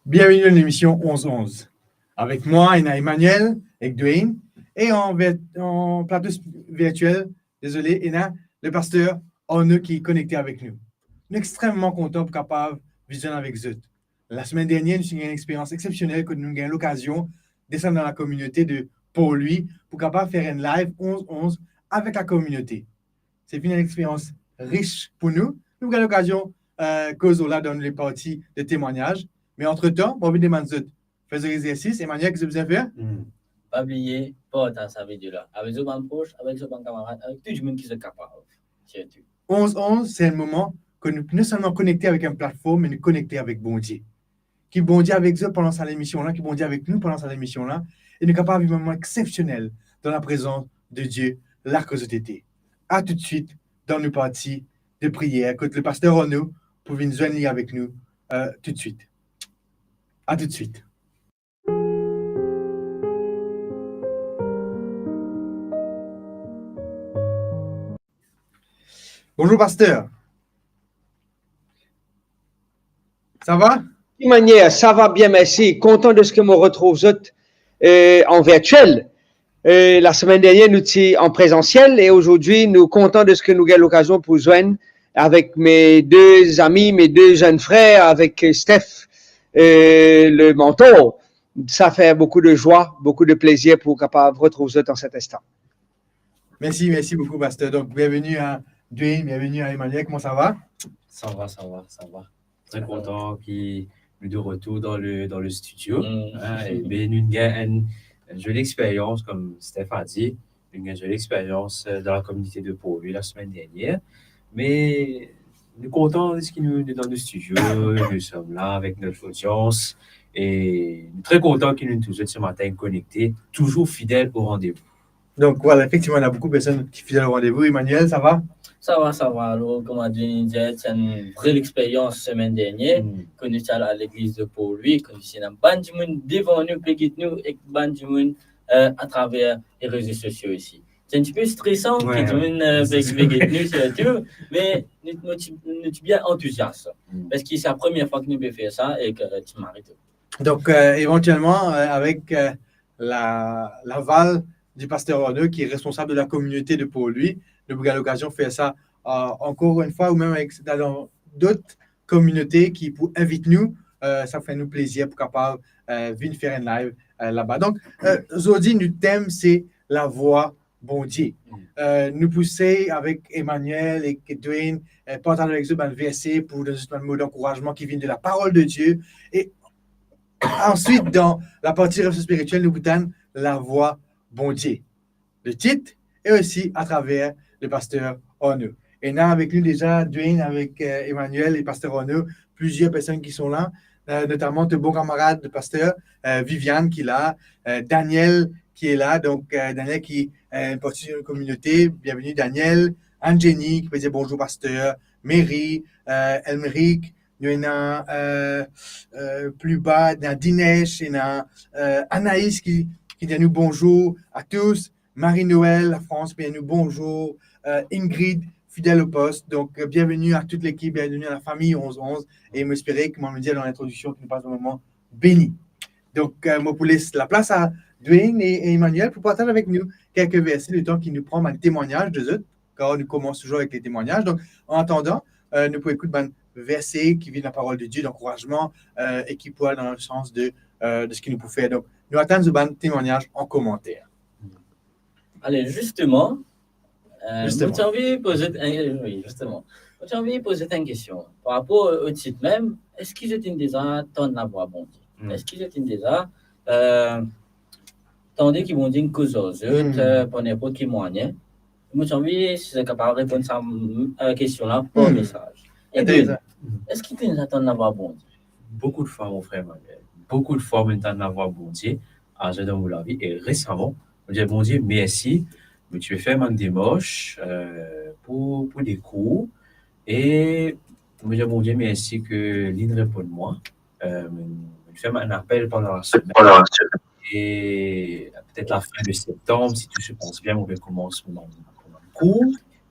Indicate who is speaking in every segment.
Speaker 1: Bienvenue à l'émission 11-11. Avec moi, Emmanuel, avec Dwayne, et en plateau virtuel, désolé, le pasteur Arnaud qui est connecté avec nous. Nous sommes extrêmement contents pour capable visionner avec Zut. La semaine dernière, nous avons eu une expérience exceptionnelle que nous avons eu l'occasion de descendre dans la communauté de pour lui, pour capable faire un live 11-11 avec la communauté. C'est une expérience riche pour nous. Nous avons eu l'occasion de là dans les parties de témoignages. Mais entre-temps, on va demander Zut. Faisons l'exercice. Emmanuel, qu'est-ce que vous avez fait?
Speaker 2: Pas oublier, pas dans sa vidéo là. Avec vos bandes proches, avec vos bandes camarades, avec tout le monde qui est capable.
Speaker 1: 11-11, c'est un moment que nous non seulement connectés avec une plateforme, mais nous connectés avec bon Dieu. Qui bon Dieu avec eux pendant cette émission-là, qui bon Dieu avec nous pendant cette émission-là. Et nous sommes capables de vivre un moment exceptionnel dans la présence de Dieu, la cause de été. À tout de suite dans nos parties de prière. Que le pasteur Renaud pour venir joindre avec nous tout de suite. À tout de suite. Bonjour, pasteur. Ça va?
Speaker 3: De manière, ça va bien, merci. Content de ce que je me retrouve en virtuel. La semaine dernière, nous étions en présentiel et aujourd'hui, nous sommes contents de ce que nous avons l'occasion pour joindre avec mes deux amis, mes deux jeunes frères, avec Steph, le mentor. Ça fait beaucoup de joie, beaucoup de plaisir pour capable retrouver dans cet instant.
Speaker 1: Merci beaucoup, pasteur. Donc, bienvenue à Dwayne, bienvenue à Emmanuel. Comment ça va?
Speaker 4: Ça va. Très content qu'il nous de retour dans le studio. Et bien, nous avons une jolie expérience, comme Steph a dit, une jolie expérience dans la communauté de Pau la semaine dernière. Mais nous sommes contents de ce qu'il nous est dans le studio. Nous sommes là avec notre audience et nous sommes très contents qu'il nous tous ce matin connectés, toujours fidèles au rendez-vous.
Speaker 1: Donc voilà, effectivement, il y a beaucoup de personnes qui sont fidèles au rendez-vous. Emmanuel, ça va?
Speaker 2: Ça va. Alors, comme on dit, c'est une vraie expérience semaine dernière. Quand nous sommes à l'église de Pau, quand nous sommes dans le monde devant nous, petit nous, et dans monde à travers les réseaux sociaux ici. C'est un petit peu stressant, que tout le monde avec nous, surtout, mais nous sommes bien enthousiastes. Parce que c'est la première fois que nous pouvons faire ça et que tu m'arrêtes.
Speaker 1: Donc, éventuellement, avec l'aval du pasteur Arnaud, qui est responsable de la communauté de Pau, nous avons l'occasion de faire ça encore une fois, ou même avec dans d'autres communautés qui pour inviter nous, ça fait nous plaisir pour capable venir faire un live là-bas. Donc, aujourd'hui, notre thème, c'est la voix bon Dieu. Nous pousser avec Emmanuel et Dwayne, partager avec eux un verset pour donner un mot d'encouragement qui vient de la parole de Dieu. Et ensuite, dans la partie réflexion spirituelle, nous vous donne la voix bon Dieu. Le titre et aussi à travers le pasteur Arnaud. Et là, avec nous déjà, Dwayne, avec Emmanuel et pasteur Arnaud, plusieurs personnes qui sont là, notamment de bons camarades de pasteur, Viviane qui est là, Daniel qui est là, donc Daniel qui est partie de la communauté, bienvenue Daniel, Anjeni qui peut dire bonjour pasteur, Mary, Elmeric, il y en a plus bas, il y a Dinesh, il y a Anaïs qui dit à nous bonjour à tous, Marie-Noël, la France, bien nous bonjour, Ingrid, fidèle au poste, donc bienvenue à toute l'équipe, bienvenue à la famille 11-11, et m'espérer, comme on me dit dans l'introduction, que nous passons un moment béni. Donc, moi, pour laisser la place à Dwayne et Emmanuel pour partager avec nous quelques versets, le temps qui nous prend un témoignage de eux, car nous commençons toujours avec les témoignages. Donc, en attendant, nous pouvons écouter un verset qui vient de la parole de Dieu, d'encouragement, et qui pourra dans le sens de ce qu'il nous peut faire. Donc, nous attendons un témoignage en commentaire.
Speaker 2: Allez, justement,
Speaker 1: Justement.
Speaker 2: J'ai envie de poser oui, justement. J'ai envie de poser une question. Par rapport au titre même, est-ce qu'ils étaient déjà tant de la voix bon Dieu? Est-ce qu'ils étaient déjà tandis qu'ils vont dire une cause aux autres pour n'importe qui moyen? Moi, j'ai envie, si c'est capable de répondre à la question-là par message. Et puis, est-ce qu'ils étaient déjà tant de la voix bon Dieu?
Speaker 4: Beaucoup de fois, mon frère Manuel, beaucoup de fois, maintenant, d'avoir bon Dieu, à dans la vie, et récemment, je dis, bon Dieu, merci, mais tu veux faire une démarche pour des cours, et je dis, bon Dieu, merci que l'île répond de moi. Je fais un appel pendant la semaine, et peut-être la fin de septembre, si tout se passe bien, on va commencer mon cours.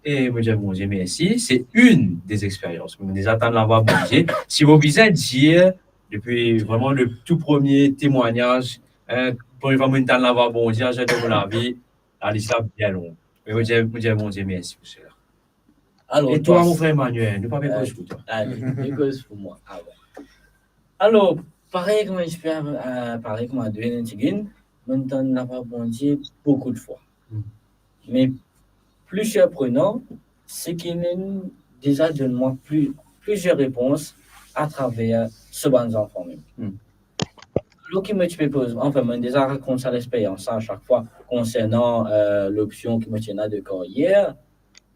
Speaker 4: Et me dire, bon Dieu, merci. C'est une des expériences. Mais déjà, attendre l'avoir, bon Dieu. Si vous visez dire, depuis vraiment le tout premier témoignage, pour vraiment une temps l'avoir, bon Dieu, j'ai de la vie, la liste bien longue. Mais me dire, bon Dieu, merci pour cela.
Speaker 2: Alors,
Speaker 4: et toi, mon frère Emmanuel, nous parlons pas pour toi.
Speaker 2: Allez, une cause pour moi. Ah ouais. Alors, pareil comme je peux, pareil comme à Dwayne Tigin, maintenant, l'avoir, bon Dieu, beaucoup de fois. Mais plus surprenant, c'est qu'il déjà donne-moi plusieurs réponses à travers ce bon enfant même. Alors qu'il me pose, enfin, moi déjà raconte sa expérience à chaque fois concernant l'option qui me tient de carrière.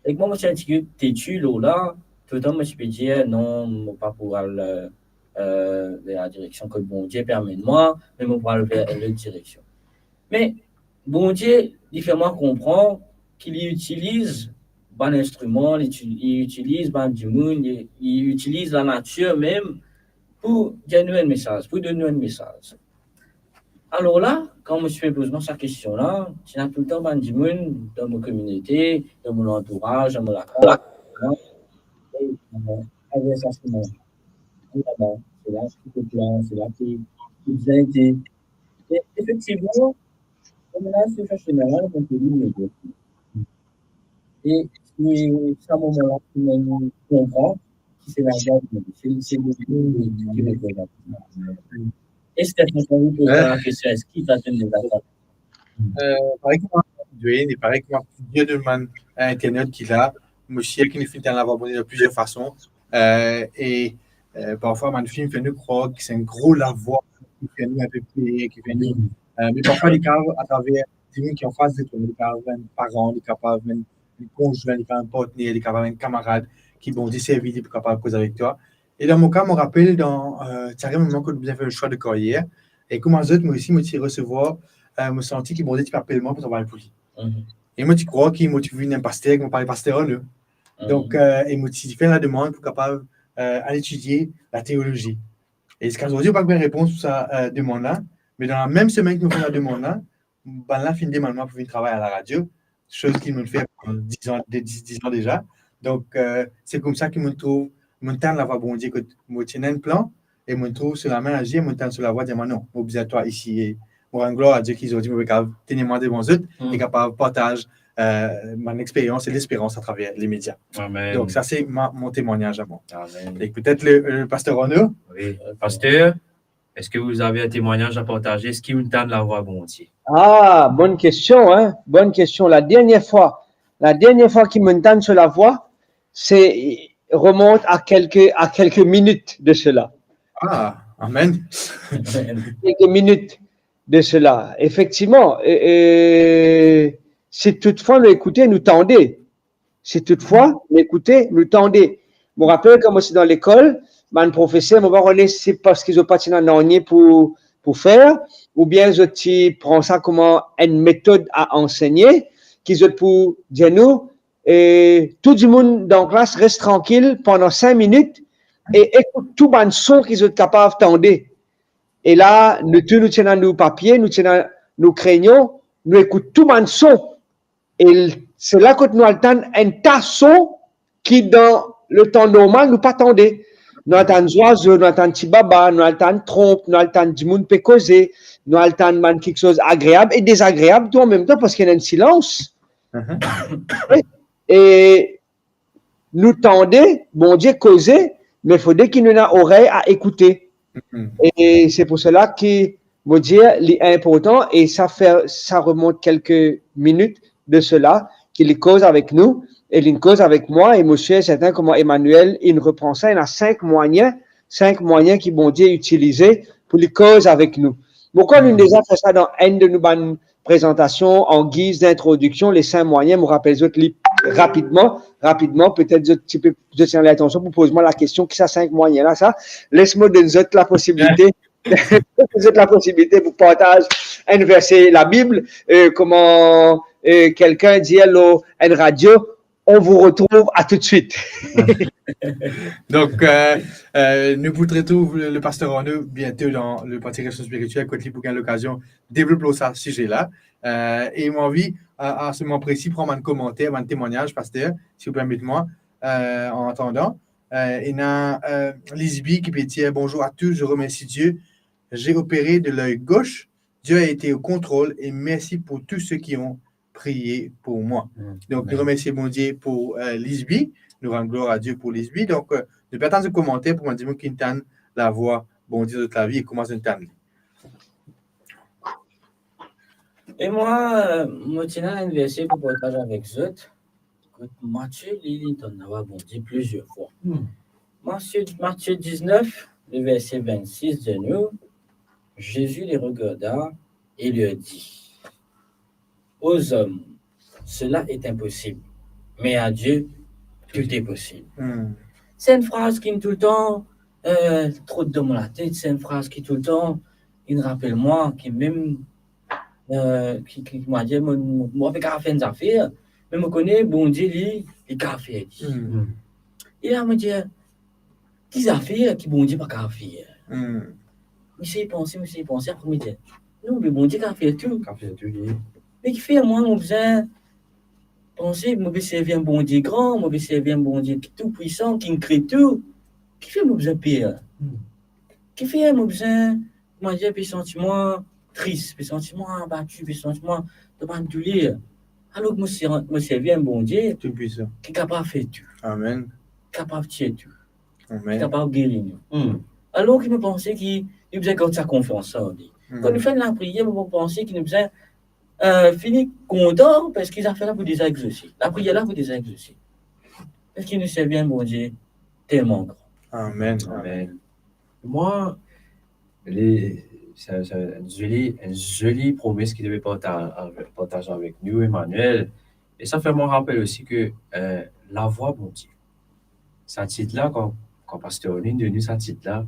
Speaker 2: Et que moi, je suis dit, t'es-tu là, tout le temps, je peux dire non, pas pour aller vers la direction que bon Dieu permet de moi, mais pour aller vers l'autre direction. Mais bon Dieu, il fait moi comprendre qu'il utilise un instrument, il utilise du monde, il utilise la nature même pour donner un message, Alors là, quand je me pose cette question-là, il y a tout le temps du monde dans ma communauté, dans mon entourage, dans mon lacage, avec ça, c'est là c'est là qui vient aider. Et effectivement, comme là, c'est fait général, on peut dire et c'est à un moment-là qu'on comprend que c'est la guerre, c'est le qui me présente. Et c'est responsable pour la question, est-ce qu'il va tenir la table?
Speaker 1: Pareil comme Dwayne, et pareil comme plusieurs de man Internet qu'il a, monsieur qui nous fait en avoir abonné de plusieurs façons. Parfois, mon film fait nous croire que c'est un gros la-voix qui fait nous un peu plus, qui fait nous. Mais parfois, les cas à travers des gens qui ont face de toi, les cas un parent, les capables, même les conjoints, les cas un partenaire, les capables un camarade qui vont desservir pour capable de causer avec toi. Et dans mon cas, je me rappelle dans un moment que nous avons fait le choix de carrière. Et comme les autres, moi aussi, je me suis recevoir, je me senti qu'ils m'ont dit tu appelles moi pour travailler pour lui. Et moi, tu crois qu'ils m'ont vu un pasteur, qu'ils m'ont parlé pasteur. Donc, ils m'ont fait la demande pour capable à étudier la théologie. Et ce qu'aujourd'hui, on n'a pas de réponse pour cette demande-là. Mais dans la même semaine que nous faisons la demande-là, ben là, fin de demande pour venir travailler à la radio, chose qu'ils m'ont fait pendant 10 ans déjà. Donc, c'est comme ça qu'ils me trouvent, mon temps de la voix, bon Dieu, que je tiens un plan, et je me trouve sur la main agir, mon temps sur la voix, dire non, je suis toi ici. Et je rends gloire à Dieu qu'ils ont dit, je suis capable de tenir devant eux et capable de partager mon expérience et l'espérance à travers les médias.
Speaker 4: Amen.
Speaker 1: Donc, ça, c'est mon témoignage à moi.
Speaker 4: Amen.
Speaker 1: Et peut-être le pasteur Renaud.
Speaker 4: Oui, pasteur, est-ce que vous avez un témoignage à partager? Est-ce qu'il me tente de la voix, bon Dieu?
Speaker 3: Ah, bonne question, hein? Bonne question. La dernière fois qu'il me tente sur la voix, remonte à quelques minutes de cela.
Speaker 1: Ah, amen.
Speaker 3: Quelques minutes de cela. Effectivement, si toutefois nous écoutez, nous tendez. Si toutefois nous écoutez, nous tendez. Je me rappelle quand c'est dans l'école, mon professeur m'a dit c'est parce qu'ils n'ont pas de pour faire, ou bien ils prennent ça comme une méthode à enseigner, qu'ils ont pour dire nous, et tout le monde dans la classe reste tranquille pendant 5 minutes et écoute tout le son qu'ils sont capables d'entendre. Et là, nous tenons nos papiers, nous tenons nos crayons, nous écoutons tout le son. Et c'est là que nous entendons un tas de son qui, dans le temps normal, nous pas attendons. Nous entendons des oiseaux, nous entendons des baba, nous entendons trompe, nous entendons du monde peut causer, nous entendons quelque chose d'agréable et désagréable tout en même temps parce qu'il y a un silence. Et nous tendons, bon Dieu, causer, mais il faudrait qu'il nous ait oreille à écouter. Et c'est pour cela que, mon Dieu, est important et ça remonte quelques minutes de cela, qu'il cause avec nous, et il cause avec moi, et monsieur est certain comment Emmanuel, il reprend ça, il y a 5 moyens qui bon Dieu utilisé pour les causes avec nous. Pourquoi nous déjà fait ça dans une de nos présentations en guise d'introduction, les 5 moyens, je me rappelle rapidement, peut-être tu peux tenir l'attention pour poser moi la question, qui ça 5 moyens là, ça, laisse-moi donner la possibilité, la possibilité pour partager un verset, la Bible, comment quelqu'un dit hello, une radio, on vous retrouve à tout de suite.
Speaker 1: Donc, nous vous traitons le pasteur Renaud bientôt dans le parti Réaction spirituelle, quand il pour gagner l'occasion de développer ce sujet-là. Et moi, envie, à ce moment précis, prendre un commentaire, un témoignage, pasteur, si vous permettez-moi, en attendant. Il y a Lisby qui peut dire bonjour à tous, je remercie Dieu. J'ai opéré de l'œil gauche. Dieu a été au contrôle et merci pour tous ceux qui ont prié pour moi. Donc, nous remercions mon Dieu pour Lisby. Nous rendons gloire à Dieu pour Lisby. Donc, ne pas attendre de commentaires pour me dire qu'il entend la voix, bon Dieu de la vie et comment ça entend.
Speaker 2: Et moi, je tiens un verset pour partager avec vous. Matthieu, il en a bon Dieu plusieurs fois. Matthieu 19, le verset 26 de nous, Jésus les regarda et leur dit, aux hommes, cela est impossible, mais à Dieu, tout est possible. C'est une phrase qui me tout le temps trotte dans la tête, c'est une phrase qui tout le temps, il me rappelle moi, qui même, qui m'a dit, moi, je vais faire des affaires, mais je connais, bon Dieu, il a fait. Il a me dit, des affaires qui bon Dieu pas qu'à faire. Monsieur pensé, après me dit, non, mais bon Dieu a fait tout. Mais qui fait, moi, mon besoin, penser, moi, servir un bon Dieu grand, moi, servir un bon Dieu tout puissant, qui crée tout. Qui fait mon besoin pire? Qui fait mon besoin, moi, j'ai des sentiments tristes, des sentiments abattus, des sentiments de pas tout lire. Alors que moi, servir un bon Dieu
Speaker 1: tout puissant,
Speaker 2: qui est capable de faire tout.
Speaker 1: Amen.
Speaker 2: Capable de tuer tout.
Speaker 1: Amen.
Speaker 2: Capable de guérir nous. Alors qu'il me pensait qu'il nous faisait garder sa confiance. Quand nous faisons la prière, nous pensons qu'il nous faisait finir content parce qu'ils ont fait là pour des exaucer. La prière là pour des exaucer. Parce qu'il nous sert bien, bon Dieu, tellement grand.
Speaker 1: Amen.
Speaker 4: Amen. Moi, c'est une jolie promesse qu'il devait partager avec nous, Emmanuel. Et ça fait mon rappel aussi que la voix, bon Dieu, ce titre-là, quand Pasteur Oline de nous, ce titre-là,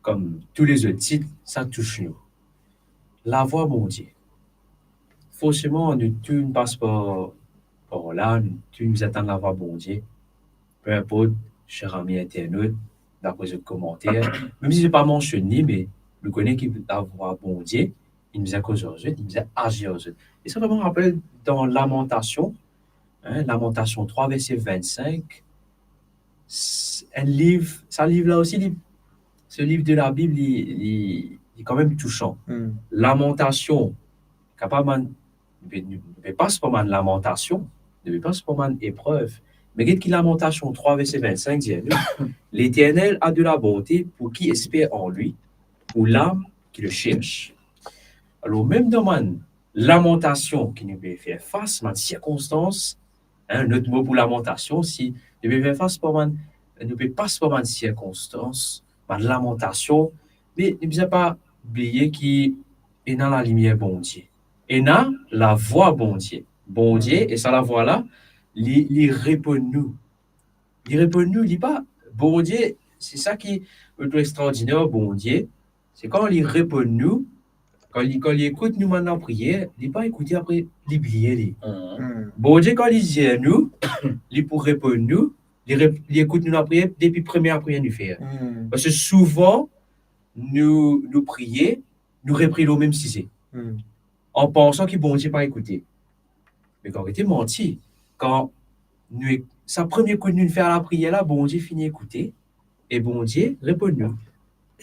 Speaker 4: comme tous les autres titres, ça touche nous. La voix, bon Dieu. Forcément, nous ne passe pas par là, tu nous attends la voix, bon Dieu. Peu importe, cher ami internaute, d'après les commentaires, même si ce n'est pas mentionné, mais nous connaissons qu'il la voix, bon Dieu, il nous a causé aux autres, il nous a agi aux autres. Et ça me rappelle dans Lamentation, Lamentation 3, verset 25, un livre, ce livre-là aussi, ce livre de la Bible, il est quand même touchant. Lamentation, capable ne peut pas se prendre lamentation, ne peut pas se prendre épreuve. Mais regarde qui Lamentation 3, verset 25 dit l'Éternel a de la bonté pour qui espère en lui, pour l'âme qui le cherche. Alors, même dans ma lamentation qui nous peut faire face à ma circonstance, un autre mot pour lamentation, si nous peut faire face à nous peut pas se prendre une circonstance, ma lamentation, mais ne peut pas oublier qu'il est dans la lumière, bon Dieu. Et dans la voix, bon Dieu. Bon Dieu, et ça, la voix là, il répond nous. Il répond nous, il dit pas, bon Dieu, c'est ça qui est extraordinaire, bon Dieu. C'est quand il répond nous, quand il écoute nous maintenant prière, il n'est pas écouté après, il oublie. Bon Dieu, quand il dit nous, il pour répondre nous, il écoute nous la prière depuis la première prière nous faire. Parce que souvent, nous prions, nous reprenons le même sujet. En pensant que bon Dieu pas écouté. Mais quand on était menti, quand sa première coup de nous faire la prière là, bon Dieu finit écouter et bon Dieu répond nous.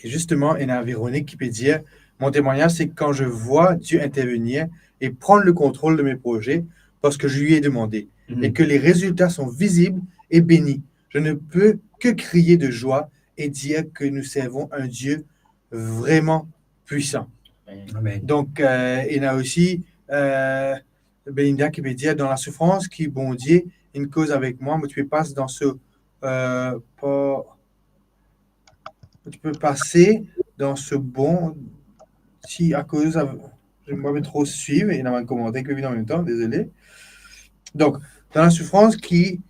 Speaker 1: Et justement, il y a Véronique qui peut dire, mon témoignage, c'est quand je vois Dieu intervenir et prendre le contrôle de mes projets parce que je lui ai demandé et que les résultats sont visibles et bénis. Je ne peux que crier de joie et dire que nous servons un Dieu vraiment puissant.
Speaker 4: Amen.
Speaker 1: Donc, il y a aussi Belinda qui veut dire dans la souffrance qui bon Dieu une cause avec moi, mais tu peux passer dans ce tu peux passer dans ce bon si à cause je ne vais pas trop suivre et il y a un commentaire que je vis en même temps, désolé. Donc dans la souffrance qui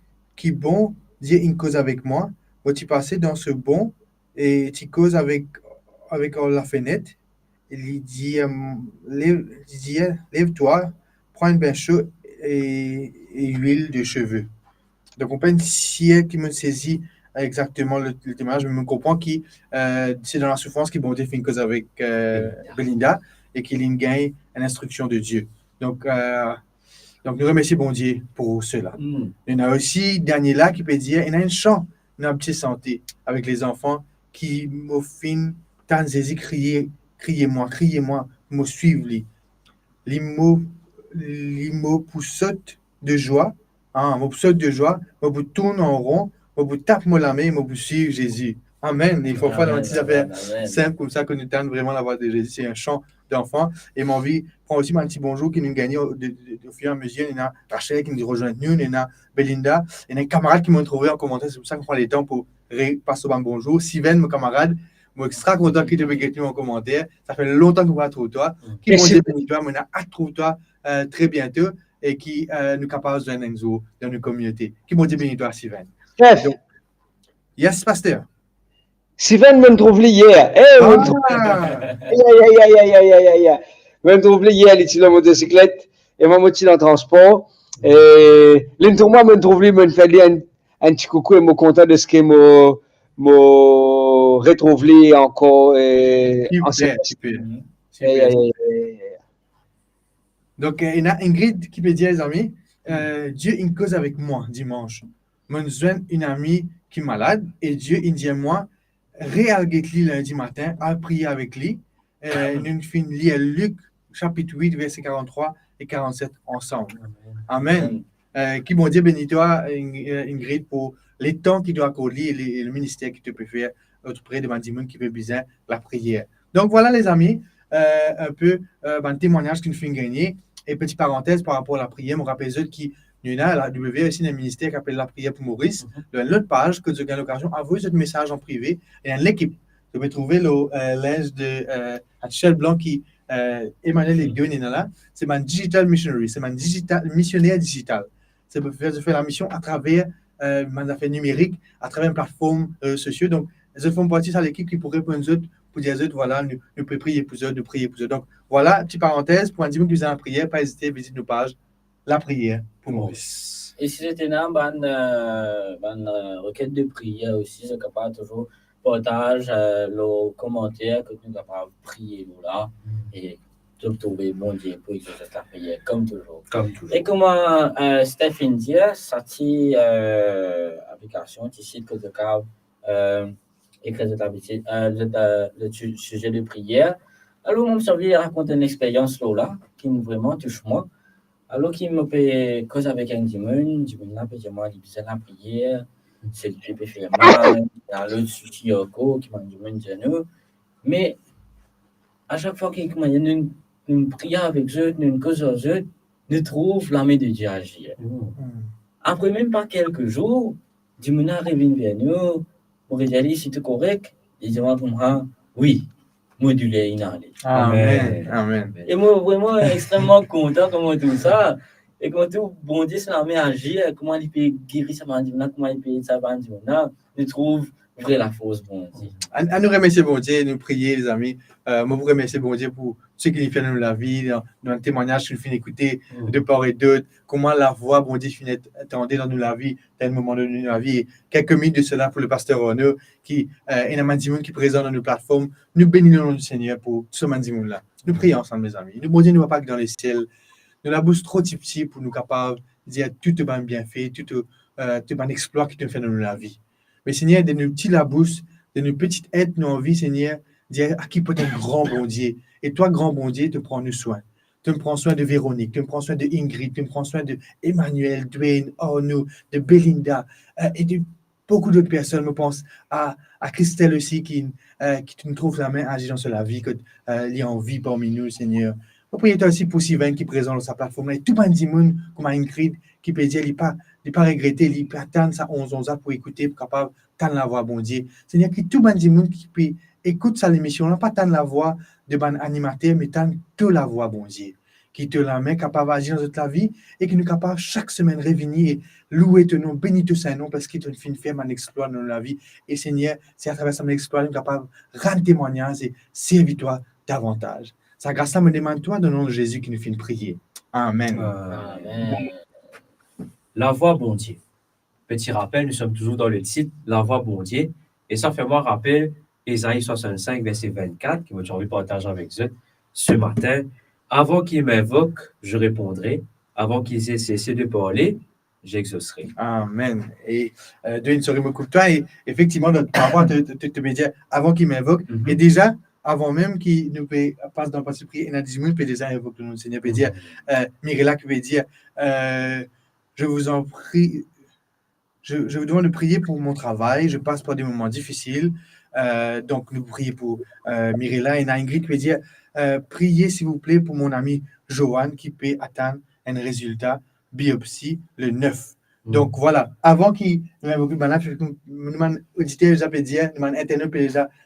Speaker 1: bon Dieu une cause avec moi, moi tu passer dans ce bon et tu causes avec la fenêtre. Il dit, lève-toi, prends un bain chaud et huile de cheveux. Donc, on peut une siècle qui me saisit exactement le témoignage, mais on comprend que c'est dans la souffrance qu'il bon Dieu fait une cause avec Belinda et qu'il gagne une instruction de Dieu. Donc nous remercions bon Dieu pour cela. Il y en a aussi, dernier là, qui peut dire, il y a un chant, une petite santé avec les enfants qui m'offrent tant de criez-moi, me suivre. Les mots poussotent de joie, me vous tourne en rond, me vous tape la main, me vous suivre Jésus. Amen. Il faut faire une petite affaire simple comme ça que nous tentons vraiment la voix de Jésus. C'est un chant d'enfant. Et mon vie prend aussi un petit bonjour qui nous gagne au fur et à mesure. Il y a Rachel qui nous rejoint nous, il y a Belinda, il y a un camarade qui m'a trouvé en commentaire. C'est pour ça qu'on prend les temps pour passer un bonjour. Steven, mon camarade, moi, extra content que tu me guettes en commentaire. Ça fait longtemps qu'on va trouver toi. Qui m'ont dit toi, on a hâte de trouver toi très bientôt et qui nous capable de joindre dans nos communautés. Qui m'ont dit toi, Steven.
Speaker 3: Chef.
Speaker 1: Yes, pasteur.
Speaker 3: Steven me trouve hier. Me trouve hier, il est en motocyclette et moi, je suis en transport. Et l'entourement me trouve me fait un petit coucou et me content de ce que me retrouve encore.
Speaker 1: Super. Donc, il y a Ingrid qui peut dire, les amis, Dieu une cause avec moi dimanche. Moi, je une amie qui est malade et Dieu, il dit à moi, réalguer lundi matin, à prier avec lui. Nous finissons lire Luc, chapitre 8, versets 43 et 47 ensemble. Amen. Qui bon Dieu bénis toi, Ingrid, pour les temps qu'il doit accorder et le ministère que tu peux faire auprès de Mandimoun qui veut besoin la prière. Donc voilà, les amis, un peu un témoignage que nous faisons gagner. Et petite parenthèse par rapport à la prière, je me rappelle qui nous a la W aussi un ministère qui appelle la prière pour Maurice. Dans l'autre page, que tu as l'occasion d'envoyer ce message en privé. Et dans l'équipe, tu peux trouver le linge de Michel Blanc qui Emmanuel et Guy là. C'est mon digital missionary, c'est mon missionnaire digital. C'est pour faire la mission à travers mon affaire numérique, à travers une plateforme sociale. Donc, les autres font partie de l'équipe qui pourrait pour nous autres, pour dire aux autres, voilà, nous pouvons prier pour eux, nous prier pour eux. Donc, voilà, petite parenthèse, pour un dimanche que vous avez en prière, pas hésiter à visiter nos pages, la prière pour Maurice.
Speaker 2: Et si c'était une requête de prière aussi, c'est capable toujours partage le commentaire que nous sommes capables de prier là et de trouver bon Dieu pour exaucer la prière comme toujours. Et comment Stéphane dit, cette application, ici que tu as écrit le sujet de prière. Alors, moi, je vais raconter une expérience là qui me vraiment touche moi. Alors, qui me fait cause avec un dimanche, là, peut moi, il besoin de la prière, c'est le plus fait mal, dans l'autre souci qui m'a dit, mais à chaque fois qu'il y a une prière avec eux, une cause aux eux, nous trouvons la main de Dieu agir. Après même pas quelques jours, dimanche revient vers nous, pour réaliser si c'est correct, il dit pour moi, oui. Moduler inhalé.
Speaker 1: Amen. Amen.
Speaker 2: Et moi, vraiment extrêmement content comment tout ça. Et comment tout bon Dieu, ça m'a agir, comment il peut guérir ça, comment il peut ça, nous trouve vrai la force, bon Dieu.
Speaker 1: À nous remercier, bon Dieu, nous prier, les amis. Moi, vous remercier, bon Dieu, pour ce qu'il fait dans la vie, dans un témoignage qu'il finit d'écouter de part et d'autre, comment la voix, bon Dieu, finit d'entendre dans la vie, à un moment donné de la vie. Et quelques minutes de cela pour le pasteur Renaud, qui est un mandimoun qui est présent dans nos plateformes. Nous bénissons le Seigneur pour ce mandimoun-là. Nous prions ensemble, mes amis. Nous, bon Dieu, nous ne va pas que dans les ciels. Nous la bouche trop petit pour nous capables de dire tout est bien fait, tout est bien exploit qui te fait dans la vie. Mais Seigneur, de nos petits labous, de nos petites aides, nos envies, Seigneur, dire à qui peut être grand bon Dieu. Et toi, grand bon Dieu, te prends soin. Tu me prends soin de Véronique, tu me prends soin de Ingrid, tu me prends soin de Emmanuel, Dwayne, Arnaud, de Belinda et de beaucoup d'autres personnes. Je pense à Christelle aussi qui nous trouve la main agissant sur la vie, qui a envie parmi nous, Seigneur. On prie aussi pour Sylvain qui est présent sur sa plateforme. Et tout le monde comme Ingrid, qui peut dire, il n'est pas regretté, il peut attendre ça 11 ans pour écouter, pour capable d'entendre la voix, bon Dieu. C'est-à-dire que tout le monde qui peut écouter sa émission, pas tant la voix de ban animateur, mais tant toute la voix, bon Dieu, qui te la met capable d'agir dans toute la vie et qui nous capable chaque semaine de revenir et louer ton nom, bénir tout saint nom parce qu'il te fait une ferme, un exploit dans la vie. Et Seigneur, c'est à travers son exploit, nous sommes capables de rendre témoignage et servir-toi davantage. Sa grâce, me demande-toi, dans le nom de Jésus, qui nous fait une prière. Amen.
Speaker 2: Amen.
Speaker 4: La voix bon Dieu. Petit rappel, nous sommes toujours dans le titre La voix bon Dieu. Et ça fait moi rappel Ésaïe 65, verset 24, que j'ai envie de partager avec vous ce matin. Avant qu'il m'invoque, je répondrai. Avant qu'ils aient cessé de parler, j'exaucerai.
Speaker 1: Amen. Et d'une soirée beaucoup de toi. Et effectivement, notre parole te dire avant qu'il m'invoque. Et déjà, avant même qu'il nous passe dans le passé prier, il y a 10 minutes, peut déjà invoquer notre Seigneur, peut dire, Mirella qui peut dire, je vous en prie, je vous demande de prier pour mon travail, je passe par des moments difficiles. Donc, nous prions pour Mirella et Ingrid qui peut dire, priez s'il vous plaît pour mon ami Johan qui peut atteindre un résultat biopsie le 9. Donc voilà, avant qu'il nous invoque, nous auditeurs peut dire, nous internautes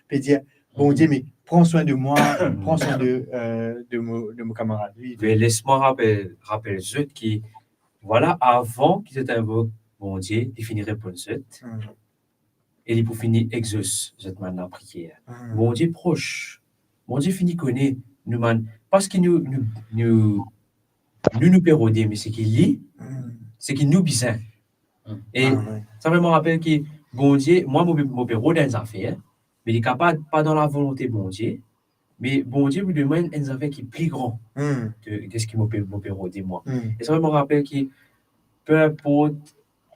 Speaker 1: peut dire, bon Dieu, mais prends soin de moi, prends soin de mon camarade.
Speaker 4: Mais laisse-moi rappeler ceux qui, voilà, avant qu'ils t'invoquent, bon Dieu, il finirait pour nous. Et il pour finir exauce cette manière de prière. Bon Dieu proche. Bon Dieu finit connaît nous parce qu'il nous pérodé, mais c'est qu'il lit, c'est qu'il nous besoin. Et ça me rappelle que bon Dieu, moi, mon péro dans les affaires, mais il est capable, pas dans la volonté bon Dieu, mais bon Dieu me demande des affaires qui sont plus grand que ce qui m'a pérodé moi. Et ça me rappelle que peu importe,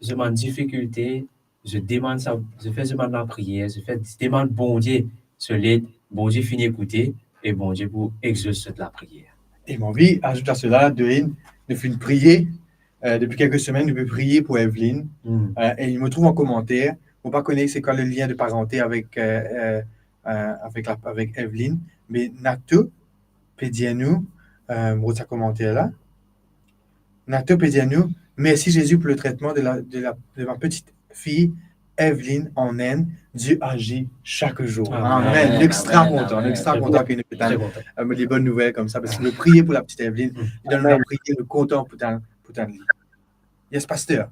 Speaker 4: je m'en difficulté, je demande ça, je fais demande la prière, je demande bon Dieu solide, bon Dieu finit écouter, et bon Dieu pour exaucer la prière.
Speaker 1: Et mon vie, ajoute à cela, nous fait une prière. Depuis quelques semaines, nous pouvons prier pour Evelyne. Et il me trouve en commentaire. On ne pas connaître c'est quoi le lien de parenté avec Evelyne. Mais Nato, peut dire nous, sa commentaire là. Nato peut dire nous, merci Jésus pour le traitement de ma petite fille Evelyne en Inde. Dieu agit chaque jour. Amen. L'extra content qu'il nous fait des bonnes nouvelles comme ça. Parce que nous prions pour la petite Evelyne. Il donne la prière, nous content pour ta vie. Yes, pasteur.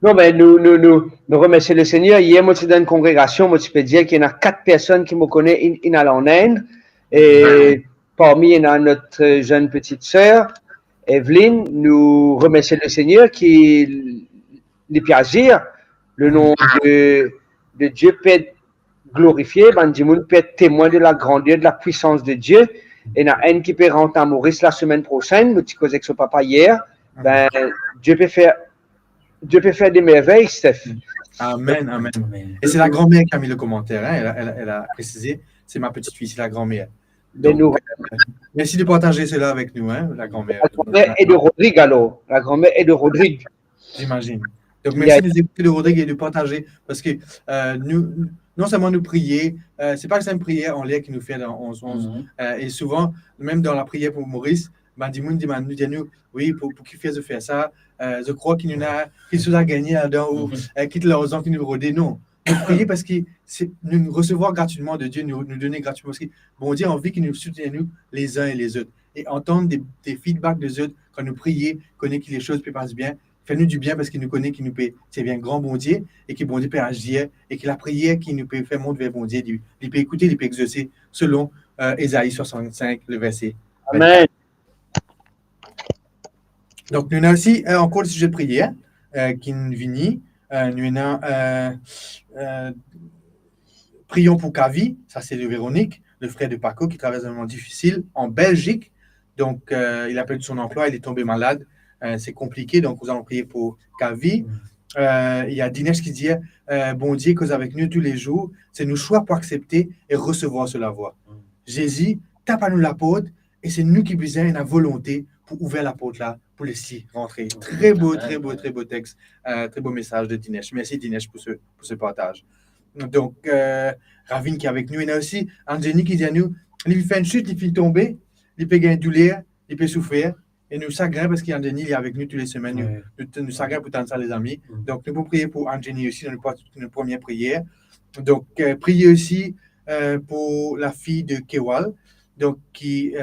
Speaker 3: Non, mais nous remercions le Seigneur. Hier, moi, je dans une congrégation, moi, je peux dire qu'il y en a 4 personnes qui me connaissent en Inde. Et parmi, il y en a notre jeune petite sœur, Evelyne. Nous remercions le Seigneur qui les peut agir. Le nom de Dieu peut être glorifié. Bandimoun peut être témoin de la grandeur, de la puissance de Dieu. Et il y en a un qui peut rentrer à Maurice la semaine prochaine. Nous avons causé avec son papa hier. Ben, Dieu peut faire des merveilles, Steph.
Speaker 1: Amen. Et c'est la grand-mère qui a mis le commentaire. Hein? Elle a précisé, c'est ma petite fille, c'est la grand-mère. Donc, merci de partager cela avec nous, hein, la grand-mère.
Speaker 3: La grand-mère est de Rodrigue, alors. La grand-mère est de Rodrigue.
Speaker 1: J'imagine. Donc, merci de écouter de Rodrigue et de partager. Parce que nous, non seulement nous prier, c'est pas que c'est une prière en l'air qui nous fait dans 11-11. Et souvent, même dans la prière pour Maurice, Bandimoun dit nous, oui, pour qu'il fasse faire ça, je crois qu'il nous a gagné là-dedans, ou quitte leurs enfants qui nous rodent. Non, nous prier parce que nous recevoir gratuitement de Dieu, nous donner gratuitement. Parce que bon Dieu a envie qu'il nous soutienne nous les uns et les autres. Et entendre des feedbacks des autres quand nous prions, connaître que les choses passent bien, fait-nous du bien parce qu'il nous connaît, qu'il nous peut, c'est bien grand bon Dieu, et que bon Dieu peut agir, et que la prière qui nous peut faire monter vers bon Dieu, il peut écouter, il peut exaucer, selon Ésaïe 65, le verset 24. Amen. Donc, nous avons aussi encore le sujet de prière qui nous vient. Nous avons prions pour Kavi, ça c'est de Véronique, le frère de Paco qui traverse un moment difficile en Belgique. Donc, il a perdu son emploi, il est tombé malade. C'est compliqué, donc nous allons prier pour Kavi. Il y a Dinesh qui dit bon Dieu, cause avec nous tous les jours, c'est nous choix pour accepter et recevoir cela voix. Jésus, tape à nous la porte et c'est nous qui besoin la volonté pour ouvrir la porte là, pour laisser rentrer. Très beau texte, très beau message de Dinesh. Merci Dinesh pour ce partage. Donc, Ravine qui est avec nous, il y a aussi Angélique qui dit à nous, il fait une chute, il fait tomber, il peut gagner douleur, il peut souffrir. Et nous s'agréons parce qu'Anthony il est avec nous toutes les semaines. Nous s'agréons pour tant ça, les amis. Donc, nous pouvons prier pour Anthony aussi dans notre première prière. Donc, prier aussi pour la fille de Kewal, donc qui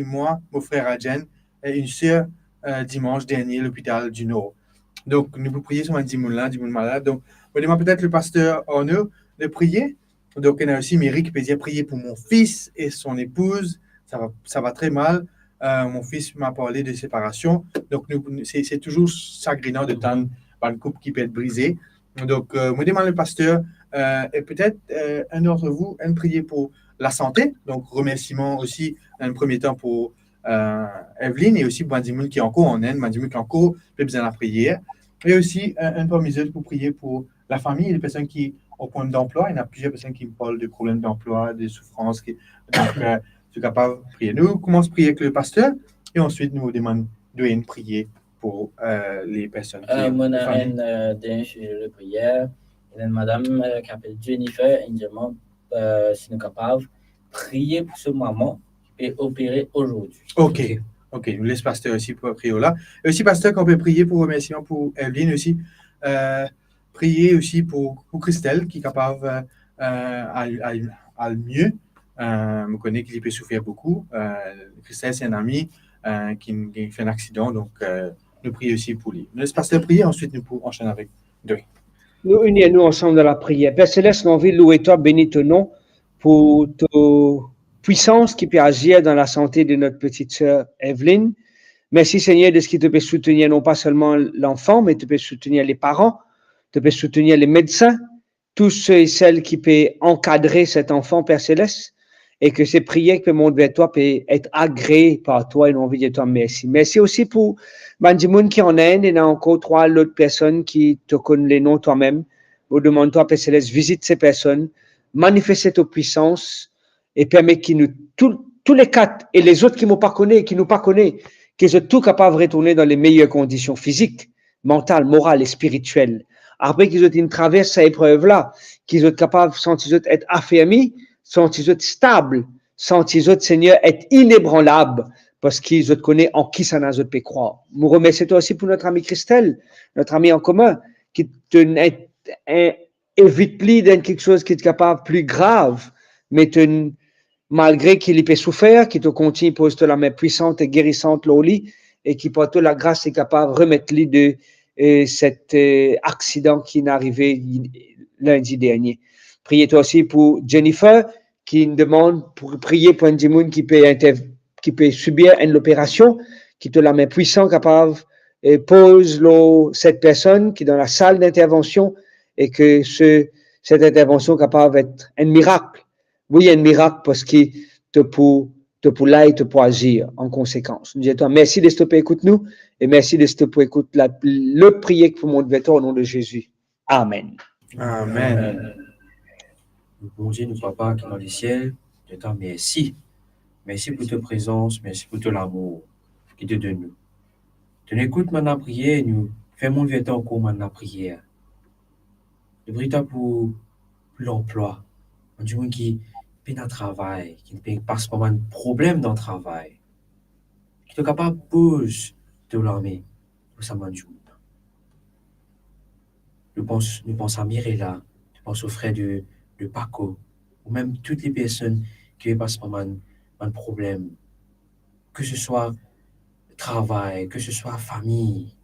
Speaker 1: moi, mon frère Adjen, et une sœur dimanche dernier à l'hôpital du Nord. Donc, nous pouvons prier sur un dimanche malade. Donc, on demande peut-être le pasteur Arnaud de prier. Donc, il y a aussi Mary qui peut dire prier pour mon fils et son épouse. Ça va très mal. Mon fils m'a parlé de séparation. Donc, c'est toujours sagrinant de temps par une couple qui peut être brisée. Donc, moi, demande le pasteur et peut-être un d'entre vous, prier pour la santé. Donc, remerciement aussi, dans un premier temps, pour Evelyne et aussi Bandimoun qui est encore en Inde, Bandimoun qui est encore besoin de la prière. Et aussi, un parmi eux pour prier pour la famille et les personnes qui ont point d'emploi. Il y en a plusieurs personnes qui me parlent de problèmes d'emploi, de souffrances. Donc, je suis capable de prier. Nous commençons à prier avec le pasteur et ensuite nous demandons de prier pour les personnes.
Speaker 2: Mon de prière. Il y a une madame qui s'appelle Jennifer et demande si nous sommes capables de prier pour ce maman qui est opérée aujourd'hui.
Speaker 1: OK. Nous laissons pasteur aussi pour prier là. Et aussi, pasteur, qu'on peut prier pour remerciement pour Evelyne aussi. Prier aussi pour Christelle qui est capable à le mieux. Je connais qu'il peut souffrir beaucoup. Christelle, c'est un ami qui a fait un accident, donc nous prions aussi pour lui. Nous laissons pasteur prier, ensuite nous pouvons enchaîner avec Dory.
Speaker 3: Nous unissons ensemble dans la prière. Père Céleste, nous envie de louer toi, bénis ton nom pour ta puissance qui peut agir dans la santé de notre petite sœur Evelyne. Merci Seigneur de ce qui te peut soutenir non pas seulement l'enfant, mais te peut soutenir les parents, te peut soutenir les médecins, tous ceux et celles qui peuvent encadrer cet enfant, Père Céleste, et que ces prières que montent vers toi peuvent être agréées par toi et nous envie de toi merci. Merci aussi pour Bandimoun qui en Inde, et il y a encore 3 autres personnes qui te connaissent les noms toi-même. Nous demandons toi, Père Céleste, visite ces personnes, manifeste ta puissance et permet qu'ils nous, tous les 4 et les autres qui ne nous pas connaissent, qu'ils soient tous capables de retourner dans les meilleures conditions physiques, mentales, morales et spirituelles. Après qu'ils ont une traverse à épreuve-là, qu'ils soient capables, sans qu'ils être affermis, sans qu'ils soient stables, sans qu'ils soient, Seigneur, être inébranlables, parce qu'ils te connaissent en qui ça n'a pas pu croire. Nous remercions toi aussi pour notre amie Christelle, notre amie en commun, qui évite plus dans quelque chose qui est capable plus grave, mais malgré qu'il peut souffrir, qui te continue pose la main puissante et guérissante là au lit, et qui par toute la grâce est capable de remettre lui de cet accident qui est arrivé lundi dernier. Priez toi aussi pour Jennifer, qui nous demande pour prier pour un démon qui peut subir une opération, qui te la main puissante capable et pose cette personne qui est dans la salle d'intervention et que cette intervention capable d'être un miracle. Oui, un miracle parce qu'il te pour là et te pour agir en conséquence. Nous disons merci de stopper écoute nous et merci de stopper écoute le prier pour mon vêtement au nom de Jésus. Amen.
Speaker 1: Amen.
Speaker 4: Bon Dieu, nous papa qui est dans les ciels, je te merci. Merci pour ta présence, merci pour ton amour qui te donne nous. Tu nous écoutes maintenant prière, nous faisons le temps encore maintenant prière. Je prie pour l'emploi. On dit qui peine à travail, qui ne passe pas un problème dans le travail, qui est capable de poser de l'armée pour ça m'a dit. Nous pensons à Mirella, nous pensons aux frères de Paco, ou même toutes les personnes qui passent par un problème, que ce soit travail, que ce soit famille,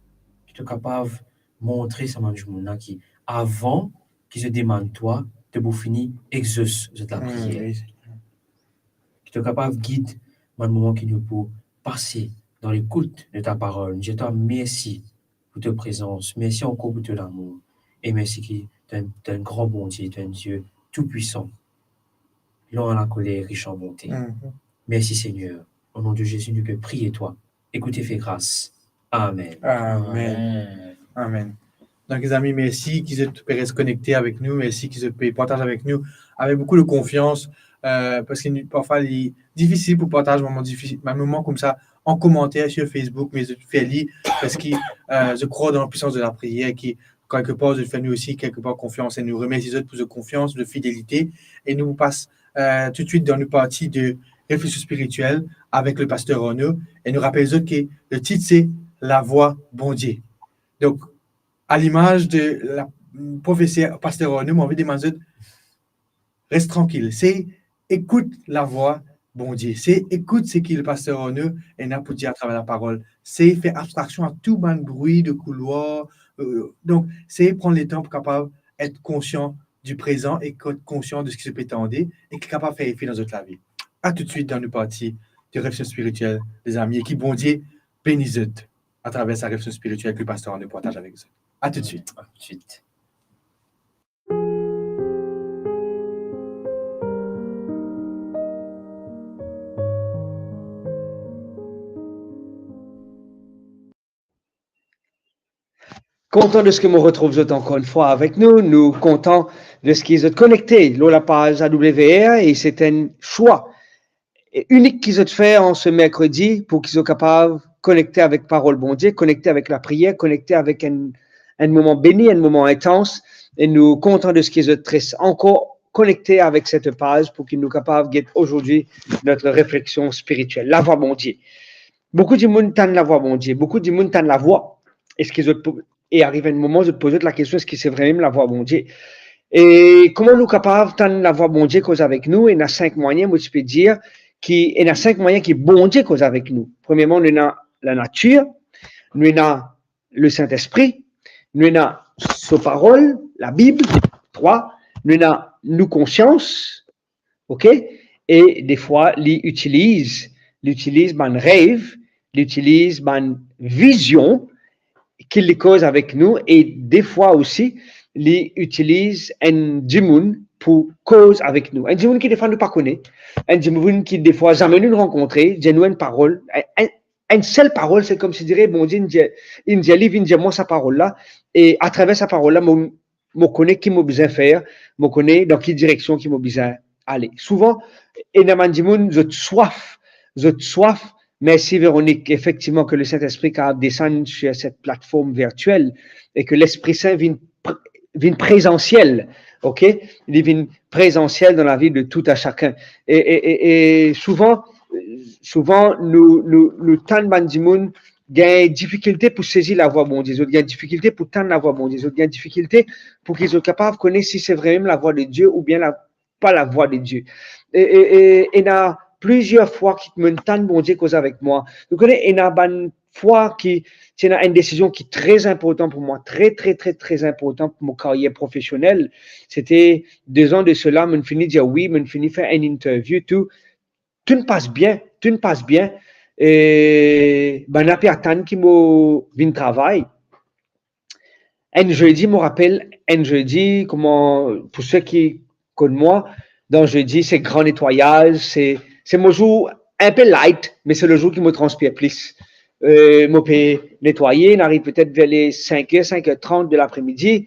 Speaker 4: qui est capable de montrer ça qui avant qu'ils se demandent toi, de vous finir exauce de la prière. Qui est capable de guider un moment qui nous peut passer dans l'écoute de ta parole. Je te remercie pour ta présence, merci encore pour ton amour, et merci qui tu es un grand bon Dieu, tu es un Dieu tout-puissant, long à la colère, riche en bonté. Merci Seigneur. Au nom de Jésus, nous pouvons prier toi. Écoutez, fais grâce. Amen.
Speaker 1: Amen. Amen. Donc, les amis, merci qu'ils peuvent rester connectés avec nous. Merci qu'ils peuvent partager avec nous avec beaucoup de confiance. Parce que parfois, il est difficile pour partager un moment comme ça en commentaire sur Facebook, mais je fais lire parce que je crois dans la puissance de la prière qui, quelque part, je fais nous aussi quelque part confiance et nous remercie les autres pour de confiance, de fidélité. Et nous passe tout de suite dans une partie de réflexion spirituelle avec le pasteur Renaud et nous rappelle que le titre c'est La voix bon Dieu. Donc, à l'image de la prophétie pasteur Renaud, m'a envie de demander, reste tranquille, c'est écoute la voix bon Dieu, c'est écoute ce qu'il le pasteur Renaud et n'a pour dire à travers la parole, c'est faire abstraction à tout bon bruit de couloir, donc c'est prendre le temps pour capable être conscient du présent et être conscient de ce qui se peut attendre et être capable de faire effet dans notre vie. À tout de suite dans nos parties de réflexion spirituelle, les amis, et qui bon Dieu bénisse à travers sa réflexion spirituelle que le pasteur Renaud partage avec eux. À tout de suite.
Speaker 4: À tout de suite.
Speaker 3: Content de ce que me retrouve encore une fois avec nous. Nous contents de ce qu'ils ont connecté. Là, la page AWR et c'est un choix unique qu'ils ont fait en ce mercredi pour qu'ils soient capables de connecter avec Parole bon Dieu, connecter avec la prière, connecter avec un moment béni, un moment intense. Et nous contents de ce qu'ils ont encore connecté avec cette page pour qu'ils nous capables de aujourd'hui notre réflexion spirituelle. La voix bon Dieu. Beaucoup de monde tannent la voix bon Dieu. Beaucoup de monde tannent la voix. Est-ce qu'ils ont et arrive un moment de te poser la question, est-ce que c'est vraiment la voix bon Dieu? Et comment nous sommes capables de la voix bon Dieu cause avec nous? Il y a 5 moyens, moi je peux dire, il y a 5 moyens qui bon Dieu cause avec nous. Premièrement, nous avons la nature, nous avons le Saint-Esprit, nous avons sa parole, la Bible. 3, nous avons nos consciences, ok? Et des fois, ils utilisent mon rêve, ils utilisent mon vision, qu'il les cause avec nous et des fois aussi, ils utilisent un démon pour cause avec nous. Un démon qui des fois nous pas connaît, un démon qui des fois jamais nous rencontrer, j'ai une parole, une seule parole, c'est comme si je dirais, bon Dieu, il dit moi sa parole là, et à travers sa parole là, je connais qui m'a besoin faire, je connais dans quelle direction qui m'a besoin aller. Souvent, énormément de démons, j'ai soif. Merci Véronique, effectivement que le Saint-Esprit descend sur cette plateforme virtuelle et que l'Esprit Saint vient présentiel, ok? Il vient présentiel dans la vie de tout à chacun. Et souvent, nous tant de monde gagnent difficulté pour saisir la voix bon Dieu, ils ont difficulté pour tendre la voix bon Dieu, ils ont difficulté pour qu'ils soient capables de connaître si c'est vraiment la voix de Dieu ou bien pas la voix de Dieu. Et plusieurs fois qui me tente bon Dieu cause avec moi. Vous connaissez, il y a une fois qui c'est une décision qui est très importante pour moi, très importante pour ma carrière professionnelle. C'était 2 ans de cela, je finis de dire oui, je finis de faire une interview, tout ne passe bien. Et ben après attendre qui m'a venu travail. Un jeudi, je me rappelle, comment pour ceux qui connaissent moi, dans jeudi, c'est grand nettoyage, c'est mon jour un peu light, mais c'est le jour qui me transpire plus. Je peux nettoyer, on arrive peut-être vers les 5h, 5h30 de l'après-midi.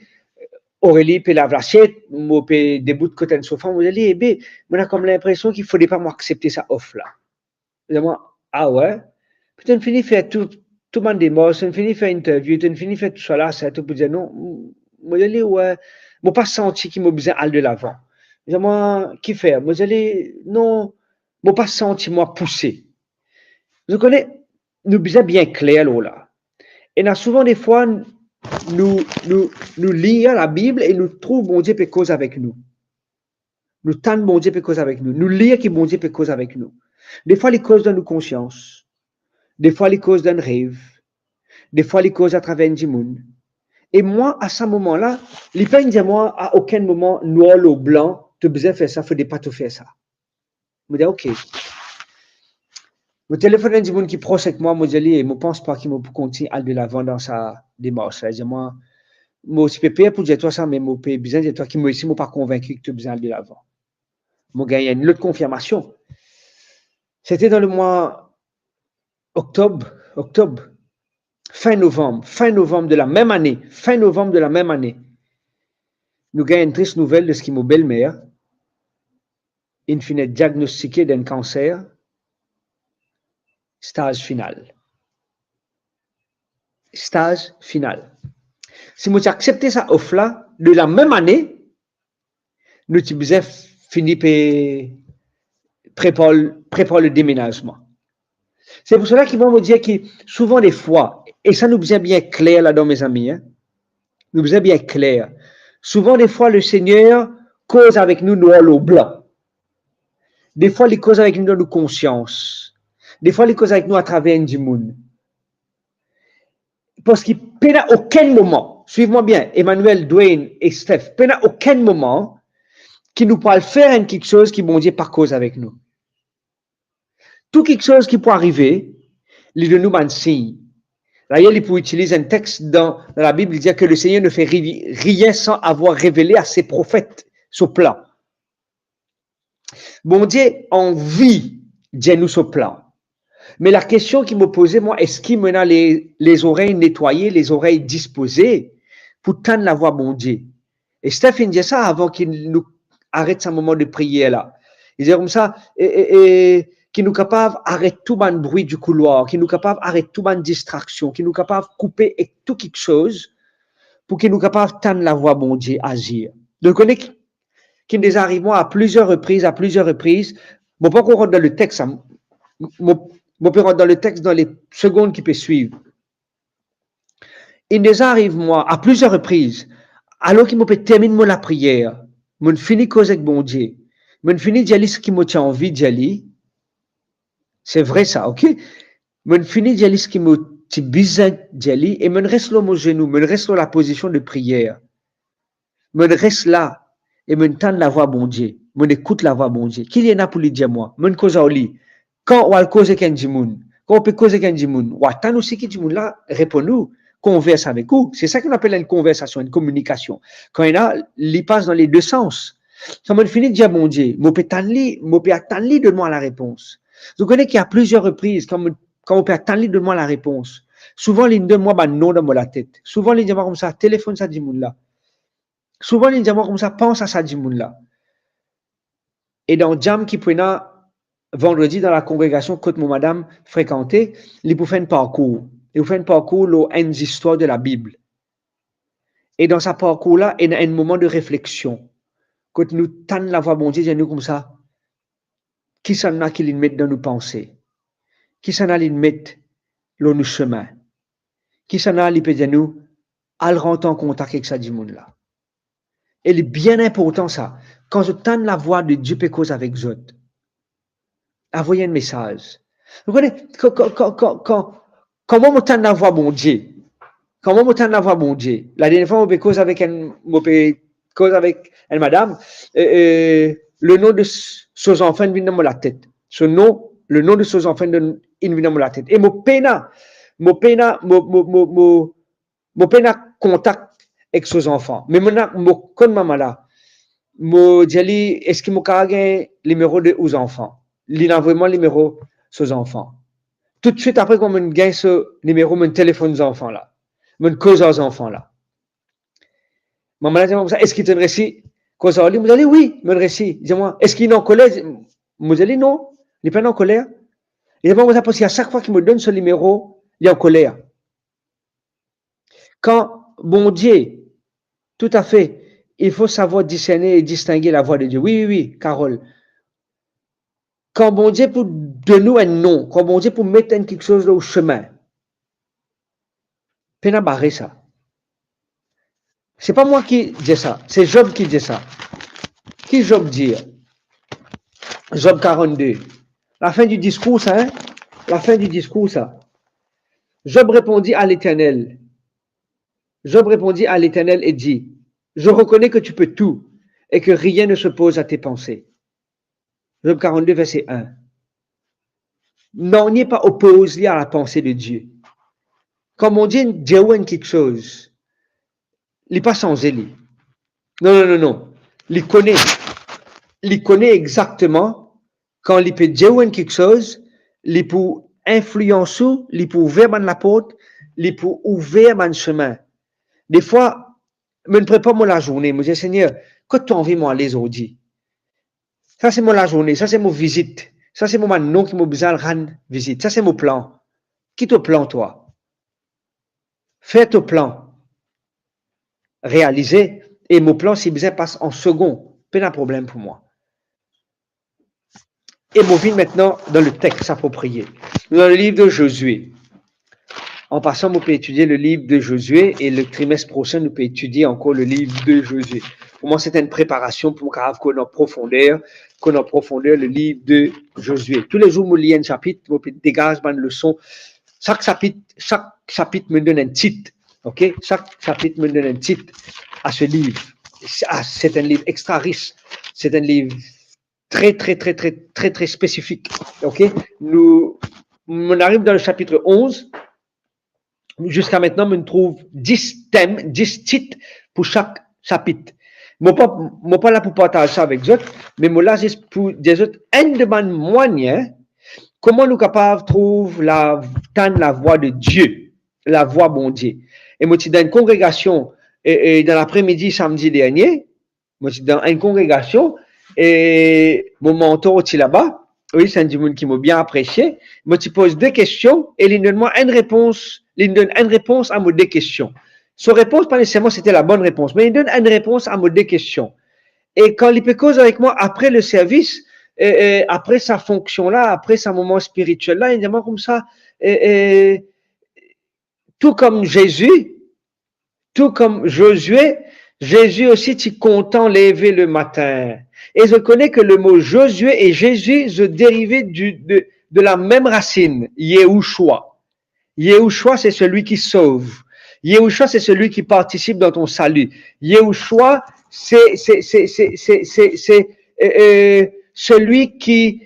Speaker 3: Aurélie peut laver l'assiette, je peux debout de côté de sofa, je dis, eh on a comme l'impression qu'il ne faudrait pas m'accepter ça off là. Et moi, ah ouais? Puis on finit de faire tout le monde est mort, on finit de faire une interview, on finit de faire tout ça là, c'est tout pour dire non. Je dis, ouais, je n'ai pas senti qu'il m'a besoin d'aller de l'avant. Je dis, moi, qui fait? Je dis, non. Je n'ai pas senti moi pousser. Vous connaissez, nous besoin bien clair là. Et là, souvent des fois, nous lisons la Bible et nous trouvons bon Dieu peut cause avec nous. Nous tentons bon Dieu peut cause avec nous. Nous lisons que bon Dieu peut cause avec nous. Des fois, les causes dans nos consciences. Des fois, les causes d'un rêve. Des fois, les causes à travers un monde. Et moi, à ce moment-là, les gens disent moi, à aucun moment, noir ou blanc, tu as besoin de faire ça, il ne faut pas tout faire ça. Je me dis, OK. Le téléphone d'un monde qui est proche avec moi, je dis, je ne pense pas qu'il peut continuer à aller de l'avant dans sa démarche. Je dis, moi, je suis payé pour dire toi ça, mais je peux besoin de toi qui me suis pas convaincu que tu as besoin d'aller de l'avant. Je gagne une autre confirmation. C'était dans le mois octobre, fin novembre de la même année, nous gagnons une triste nouvelle de ce qui est ma belle-mère, in fine diagnostiquée d'un cancer, stage final. Si nous accepté ça offre-là, de la même année, nous avons fini par prépare le déménagement. C'est pour cela qu'ils vont me dire que souvent des fois, et ça nous vient bien clair là-dedans mes amis, hein, nous vient bien clair, souvent des fois le Seigneur cause avec nous noir au blanc. Des fois il cause avec nous dans nos consciences. Des fois il cause avec nous à travers du monde. Parce qu'il peut à aucun moment, suivez-moi bien, Emmanuel, Dwayne et Steph, peut à aucun moment qui nous pourra faire quelque chose qui bon Dieu par cause avec nous. Tout quelque chose qui peut arriver, il nous un signe. D'ailleurs, il peut utiliser un texte dans la Bible, il dit que le Seigneur ne fait rien sans avoir révélé à ses prophètes ce plan. Bon Dieu envie de nous ce plan. Mais la question qui me posait, moi, est-ce qu'il me a les oreilles nettoyées, les oreilles disposées pour tendre la voix, bon Dieu? Et Stephen dit ça avant qu'il nous arrête ce moment de prière là. Il dit comme ça, qui nous capable d'arrêter tout le bruit du couloir, qui nous capable d'arrêter tout le distraction, qui nous capable de couper et tout quelque chose pour qu'il nous capable de tendre la voix, bon Dieu, agir. Donc, on est qui nous arrive à plusieurs reprises, bon, pas qu'on rentre dans le texte, on peut rentrer dans le texte dans les secondes qui peuvent suivre. Il nous arrive, moi, à plusieurs reprises, alors qu'il me peut terminer la prière, je finis cause avec bon Dieu, je finis d'y aller ce qui me tient envie d'y aller. C'est vrai ça, ok? Je finis d'y aller ce qui me tient besoin d'y aller, et je reste là mon genou, je reste là la position de prière. Je reste là, et je tends la voix bon Dieu, je écoute la voix bon Dieu. Qu'il y en a pour lui dire moi, je cause au lit. Quand on va causer avec un djimoun, quand on peut causer avec un djimoun, on attend aussi que djimoun là répond-nous, converse avec nous. C'est ça qu'on appelle une conversation, une communication. Quand il y a, il passe dans les deux sens. Ça m'a fini de dire, bon Dieu, je peux attendre de moi la réponse. Vous connaissez qu'il y a plusieurs reprises, quand on peut attendre de moi la réponse. Souvent, il de moi, non dans la tête. Souvent, il dit moi comme ça, téléphone ça djimoun là. Souvent, il dit moi comme ça, pense à ça djimoun là. Et dans Jam qui prenait vendredi dans la congrégation que mon madame fréquentait, il pour faire un parcours. Il fait un parcours, une histoire de la Bible. Et dans ce parcours-là, il y a un moment de réflexion. Quand nous tendons la voix, bon Dieu, nous comme ça, qui s'en a qui les mettent dans nos pensées? Qui s'en a qui les mettent dans nos chemins? Qui s'en a qui peut dire nous, à rentrer en contact avec ça du monde-là? Et c'est bien important ça. Quand je tends la voix de Dieu peut cause avec eux, envoyer un message. Vous connaissez, comment on tend la voix, bon Dieu? Comment on tend la voix, bon Dieu? La dernière fois, on peut cause avec une madame, le nom de ses enfants vient dans la tête. Le nom de ses enfants vient dans la tête. Et mon pena contact avec ses enfants. Mais mon comme maman là, mon dit, est-ce qu'il m'a gagné le numéro aux enfants? Il a vraiment le numéro aux enfants. Tout de suite après, quand on gagne ce numéro, mon téléphone aux enfants là. Mon cause aux enfants là. Maman a dit, est-ce qu'il te récit? Cause à lui, vous allez, oui, mon récit. Dis-moi, est-ce qu'il est en colère? Vous allez, non, il n'est pas en colère. Et d'abord, parce qu'à chaque fois qu'il me donne ce numéro, il est en colère. Quand, bon Dieu, tout à fait, il faut savoir discerner et distinguer la voix de Dieu. Oui, Carole. Quand bon Dieu pour de nous un nom, quand bon Dieu pour mettre quelque chose au chemin, peine à barrer ça. C'est pas moi qui dis ça, c'est Job qui dit ça. Qui Job dit? Job 42. La fin du discours, ça, hein? La fin du discours, ça. Job répondit à l'Éternel. Job répondit à l'Éternel et dit, je reconnais que tu peux tout et que rien ne se pose à tes pensées. Job 42, verset 1. Non, n'y est pas opposé à la pensée de Dieu. Quand mon Dieu dit quelque chose, il n'est pas changé. Non. Il connaît exactement quand il peut dire quelque chose, il peut influencer, il peut ouvrir la porte, il peut ouvrir le chemin. Des fois, je ne prépare pas la journée. Je dis, Seigneur, quand tu as envie de m'aller aujourd'hui? Ça, c'est la journée, ça, c'est mon visite. Ça, c'est mon nom qui m'a besoin de rendre visite. Ça, c'est mon plan. Qui te plan, toi? Fais ton plan. Réaliser. Et mon plan, si besoin, passe en second. Pas de problème pour moi. Et on vient maintenant dans le texte approprié. Dans le livre de Josué. En passant, on peut étudier le livre de Josué et le trimestre prochain, nous peut étudier encore le livre de Josué. Pour moi, c'était une préparation pour qu'on en profondeur le livre de Josué. Tous les jours, on lit un chapitre, on peut dégager une leçon. Chaque chapitre me donne un titre. OK? Chaque chapitre me donne un titre à ce livre. C'est un livre extra riche. C'est un livre très spécifique. OK? On arrive dans le chapitre 11. Jusqu'à maintenant, on trouve 10 thèmes, 10 titres pour chaque chapitre. Je ne suis pas là pour partager ça avec vous, mais je suis là juste pour dire un demande moyen, comment nous sommes capables de trouver la voix de Dieu, la voix bon Dieu. Et moi, je suis dans une congrégation, et dans l'après-midi, samedi dernier, moi, je suis dans une congrégation, et mon mentor est là-bas. Oui, c'est un du monde qui m'a bien apprécié. Moi, tu poses 2 questions, et il donne moi une réponse. Il donne une réponse à mes 2 questions. Son réponse, pas nécessairement c'était la bonne réponse, mais il donne une réponse à mes 2 questions. Et quand il peut causer avec moi après le service, après sa fonction-là, après sa moment spirituel-là, il dit moi comme ça, tout comme Jésus, tout comme Josué, Jésus aussi, tu content lever le matin. Et je connais que le mot Josué et Jésus se dérivaient de la même racine, Yehoshua. Yehoshua, c'est celui qui sauve. Yehoshua, c'est celui qui participe dans ton salut. Yehoshua, c'est celui qui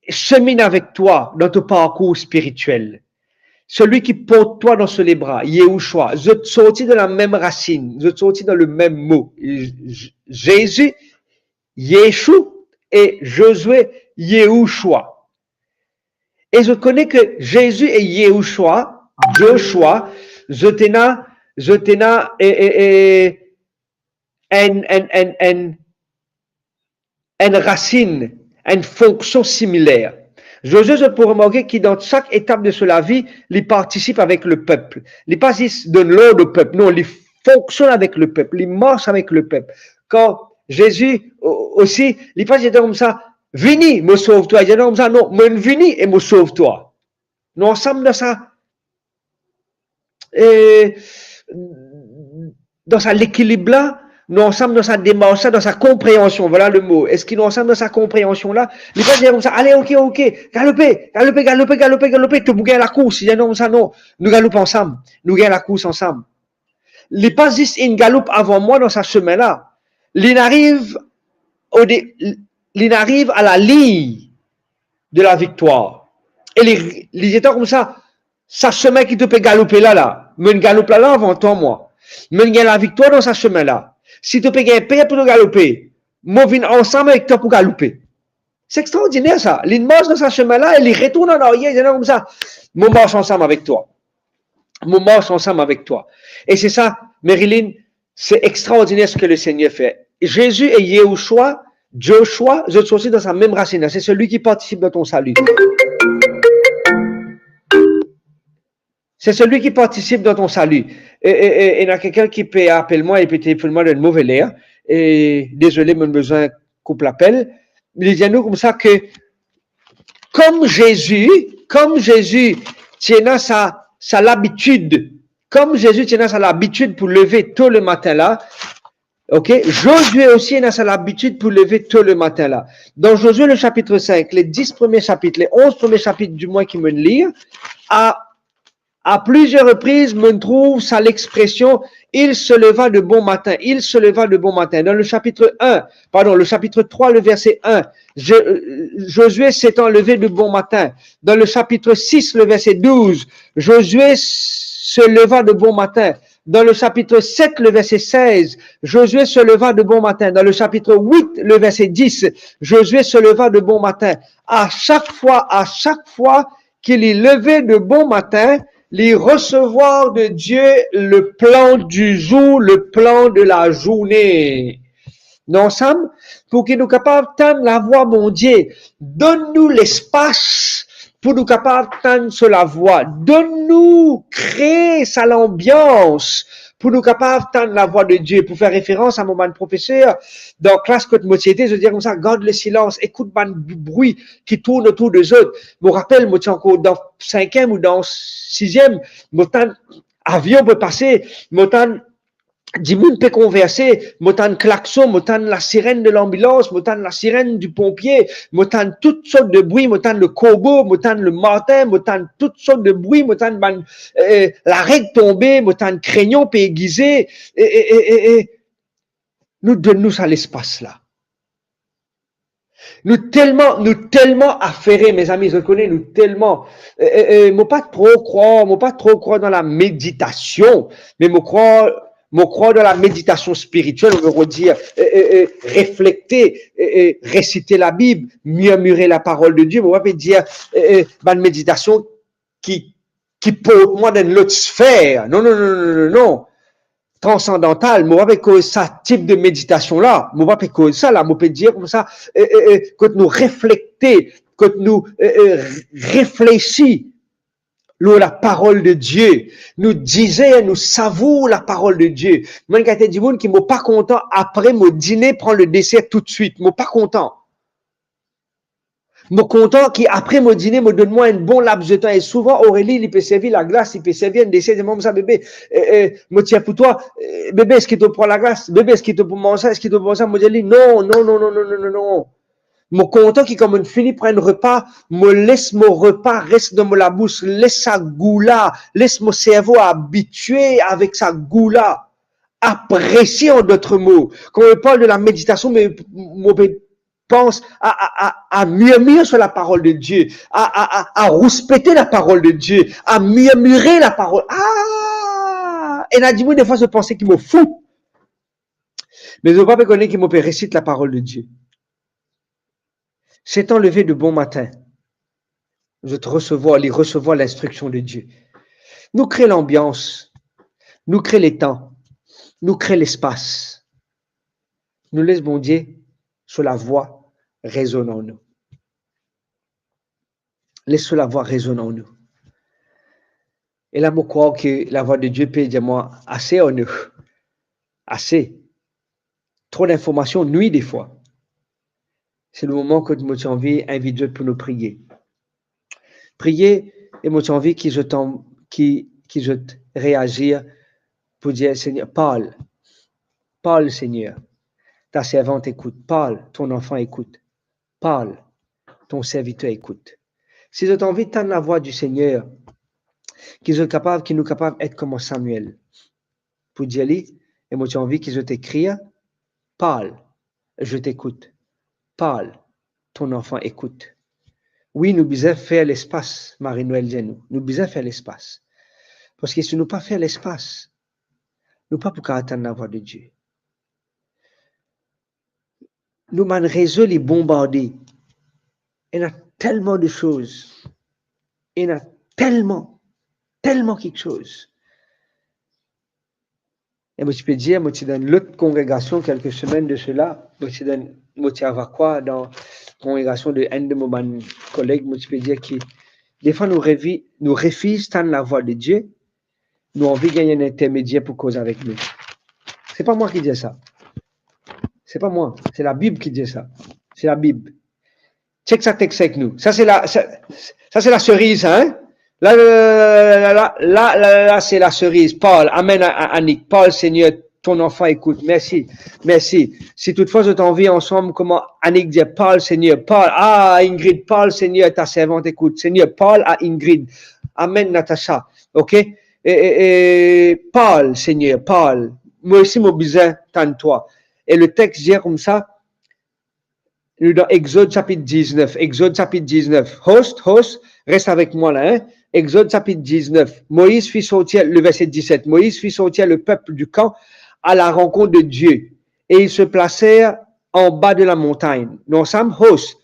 Speaker 3: chemine avec toi dans ton parcours spirituel. Celui qui porte toi dans ses bras. Yehoshua. Vous êtes sortis de la même racine. Vous êtes sortis dans le même mot. Jésus, Yeshua et Josué, Yehoshua. Et je connais que Jésus et Yehoshua, Joshua, je tenais une racine, une fonction similaire. Josué, je peux remarquer qu'il dans chaque étape de sa vie, il participe avec le peuple. Il pas juste donne l'ordre au peuple, non, il fonctionne avec le peuple, il marche avec le peuple. Quand Jésus aussi, il pas juste comme ça, vini, me sauve-toi. Il dit comme ça, non, me vini et me sauve-toi. Nous ensemble dans ça, l'équilibre là, nous ensemble dans sa démarche, dans sa compréhension, voilà le mot. Est-ce qu'il nous ensemble dans sa compréhension là? Il va dire comme ça, allez, ok, galopez, tout le monde gagne la course. Il dit non, comme ça, non, nous galopons ensemble, nous gagnons la course ensemble. Il n'est pas juste une galope avant moi dans sa chemin là. Il arrive à la ligne de la victoire. Et les états comme ça, sa chemin qui te peut galoper là, mais une galope là avant toi, moi. Mais il y a la victoire dans sa chemin là. Si tu peux gagner paix pour nous galoper, moi viens ensemble avec toi pour galoper. C'est extraordinaire ça. Il marche dans sa chemin là et il retourne en arrière, il dit comme ça. Moi marche ensemble avec toi. Moi marche ensemble avec toi. Et c'est ça, Marilyn, c'est extraordinaire ce que le Seigneur fait. Jésus et Yehoshua, Joshua, je suis aussi dans sa même racine. C'est celui qui participe dans ton salut. C'est celui qui participe dans ton salut. Et il y a quelqu'un qui peut appeler moi et peut téléphoner moi d'une mauvaise l'air. Et désolé, mon besoin coupe l'appel. Il dit à nous comme ça que, comme Jésus, tient sa l'habitude, comme Jésus tient sa l'habitude pour lever tôt le matin là, ok, Josué aussi a sa l'habitude pour lever tôt le matin là. Dans Josué le chapitre 5, les 10 premiers chapitres, les 11 premiers chapitres du moins qui me lire, à plusieurs reprises, me trouve ça l'expression « il se leva de bon matin ». Il se leva de bon matin. Dans le chapitre 3, le verset 1, Josué s'étant levé de bon matin. Dans le chapitre 6, le verset 12, Josué se leva de bon matin. Dans le chapitre 7, le verset 16, Josué se leva de bon matin. Dans le chapitre 8, le verset 10, Josué se leva de bon matin. À chaque fois qu'il est levé de bon matin, les recevoir de Dieu le plan du jour, le plan de la journée. Nous ensemble, pour qu'il nous capables d'entendre la voix, mon Dieu, donne-nous l'espace pour nous capables d'entendre sur la voix. Donne-nous créer ça l'ambiance pour nous capables d'entendre la voix de Dieu, pour faire référence à mon professeur dans classe côte moitié, je veux dire comme ça, garde le silence, écoute du bruit qui tourne autour des autres. Je me rappelle, moi, encore dans 5e ou dans 6e, mon avion peut passer, mon du monde peut converser, m'entendre klaxon, m'entendre la sirène de l'ambulance, m'entendre la sirène du pompier, m'entendre toutes sortes de bruits, m'entendre le corbeau, m'entendre le martin, m'entendre toutes sortes de bruits, m'entendre la règle tombée, m'entendre craignon peut aiguiser, nous donnons ça l'espace là. Nous tellement affairés, mes amis, je connais, nous tellement, moi pas trop croire dans la méditation, mais moi croire dans la méditation spirituelle, on veut dire, réfléchir, réciter la Bible, murmurer la parole de Dieu, on va dire, une méditation qui porte moi dans l'autre sphère. Non. Transcendantal, moi avec ça type de méditation là, moi avec ça là, moi peut dire comme ça, quand nous réfléchir, quand nous réfléchir la parole de Dieu, nous disait, nous savoure la parole de Dieu. Moi, quand il y a du monde qui n'est pas content après mon dîner, prend le dessert tout de suite, moi pas content. Moi content qui après mon dîner me donne moi un bon laps de temps et souvent Aurélie il peut servir la glace, il peut servir un dessert, je dis ça bébé, moi tiens pour toi, bébé est-ce qu'il te prend la glace, bébé est-ce qu'il te prend manger, est-ce qu'il te prend ça, moi je dis non. Mon content qui comme on finit prendre un repas, me laisse mon repas reste dans la bouche, laisse sa goût là, laisse mon cerveau habitué avec sa goût là, apprécier en d'autres mots. Quand on parle de la méditation, mais pense à murmurer sur la parole de Dieu, à rouspéter la parole de Dieu, à murmurer la parole. Et là, dis-moi, des fois, je pensais qu'il me fout. Mais je ne veux pas connaître qu'il me récite la parole de Dieu. S'étant levé de bon matin, je te recevoir l'instruction de Dieu. Nous créons l'ambiance, nous créons les temps, nous créons l'espace. Nous laisse bon Dieu sur la voix résonne en nous. Laisse la voix résonner en nous. Et là, je crois que la voix de Dieu peut dire moi assez en nous. Assez. Trop d'informations nuit des fois. C'est le moment que nous avons envie d'inviter pour nous prier. Prier et nous avons envie qu'ils je réagir pour dire Seigneur, parle. Parle, Seigneur. Ta servante écoute. Parle, ton enfant écoute. Parle, ton serviteur écoute. Si vous avez envie d'entendre la voix du Seigneur, qu'ils nous capables d'être comme Samuel, pour dire, et moi j'ai envie qu'ils soient écrire, parle, je t'écoute. Parle, ton enfant écoute. Oui, nous devons faire l'espace, Marie-Noël dit nous. Nous devons faire l'espace. Parce que si nous ne pas faire l'espace, nous ne pouvons pas attendre la voix de Dieu. Nous avons réseau les bombarder. Il y a tellement de choses. Il y a tellement quelque chose. Et moi, je peux dire, moi, je suis dans l'autre congrégation quelques semaines de cela. Moi, je suis dans quoi dans la congrégation de un de mes collègues. Moi, je peux dire que des fois, nous refusons tant la voix de Dieu. Nous avons envie de gagner un intermédiaire pour causer avec nous. C'est pas moi qui dis ça. C'est pas moi. C'est la Bible qui dit ça. C'est la Bible. Check ça texte avec nous. Ça, c'est la cerise, hein? Là, c'est la cerise. Paul, amen à Annick. Paul, Seigneur, ton enfant écoute. Merci. Si toutefois, je t'envie ensemble, comment Annick dit, Paul, Seigneur, Paul, Ingrid, Paul, Seigneur, ta servante écoute. Seigneur, Paul à Ingrid. Amen, Natacha. OK? Et Paul, Seigneur, Paul. Moi aussi, mon besoin, tant toi. Et le texte dit comme ça, dans Exode chapitre 19. Host, reste avec moi là. Hein? Exode chapitre 19. Moïse fit sortir, le verset 17. Moïse fit sortir le peuple du camp à la rencontre de Dieu. Et ils se placèrent en bas de la montagne. Nous ensemble, host.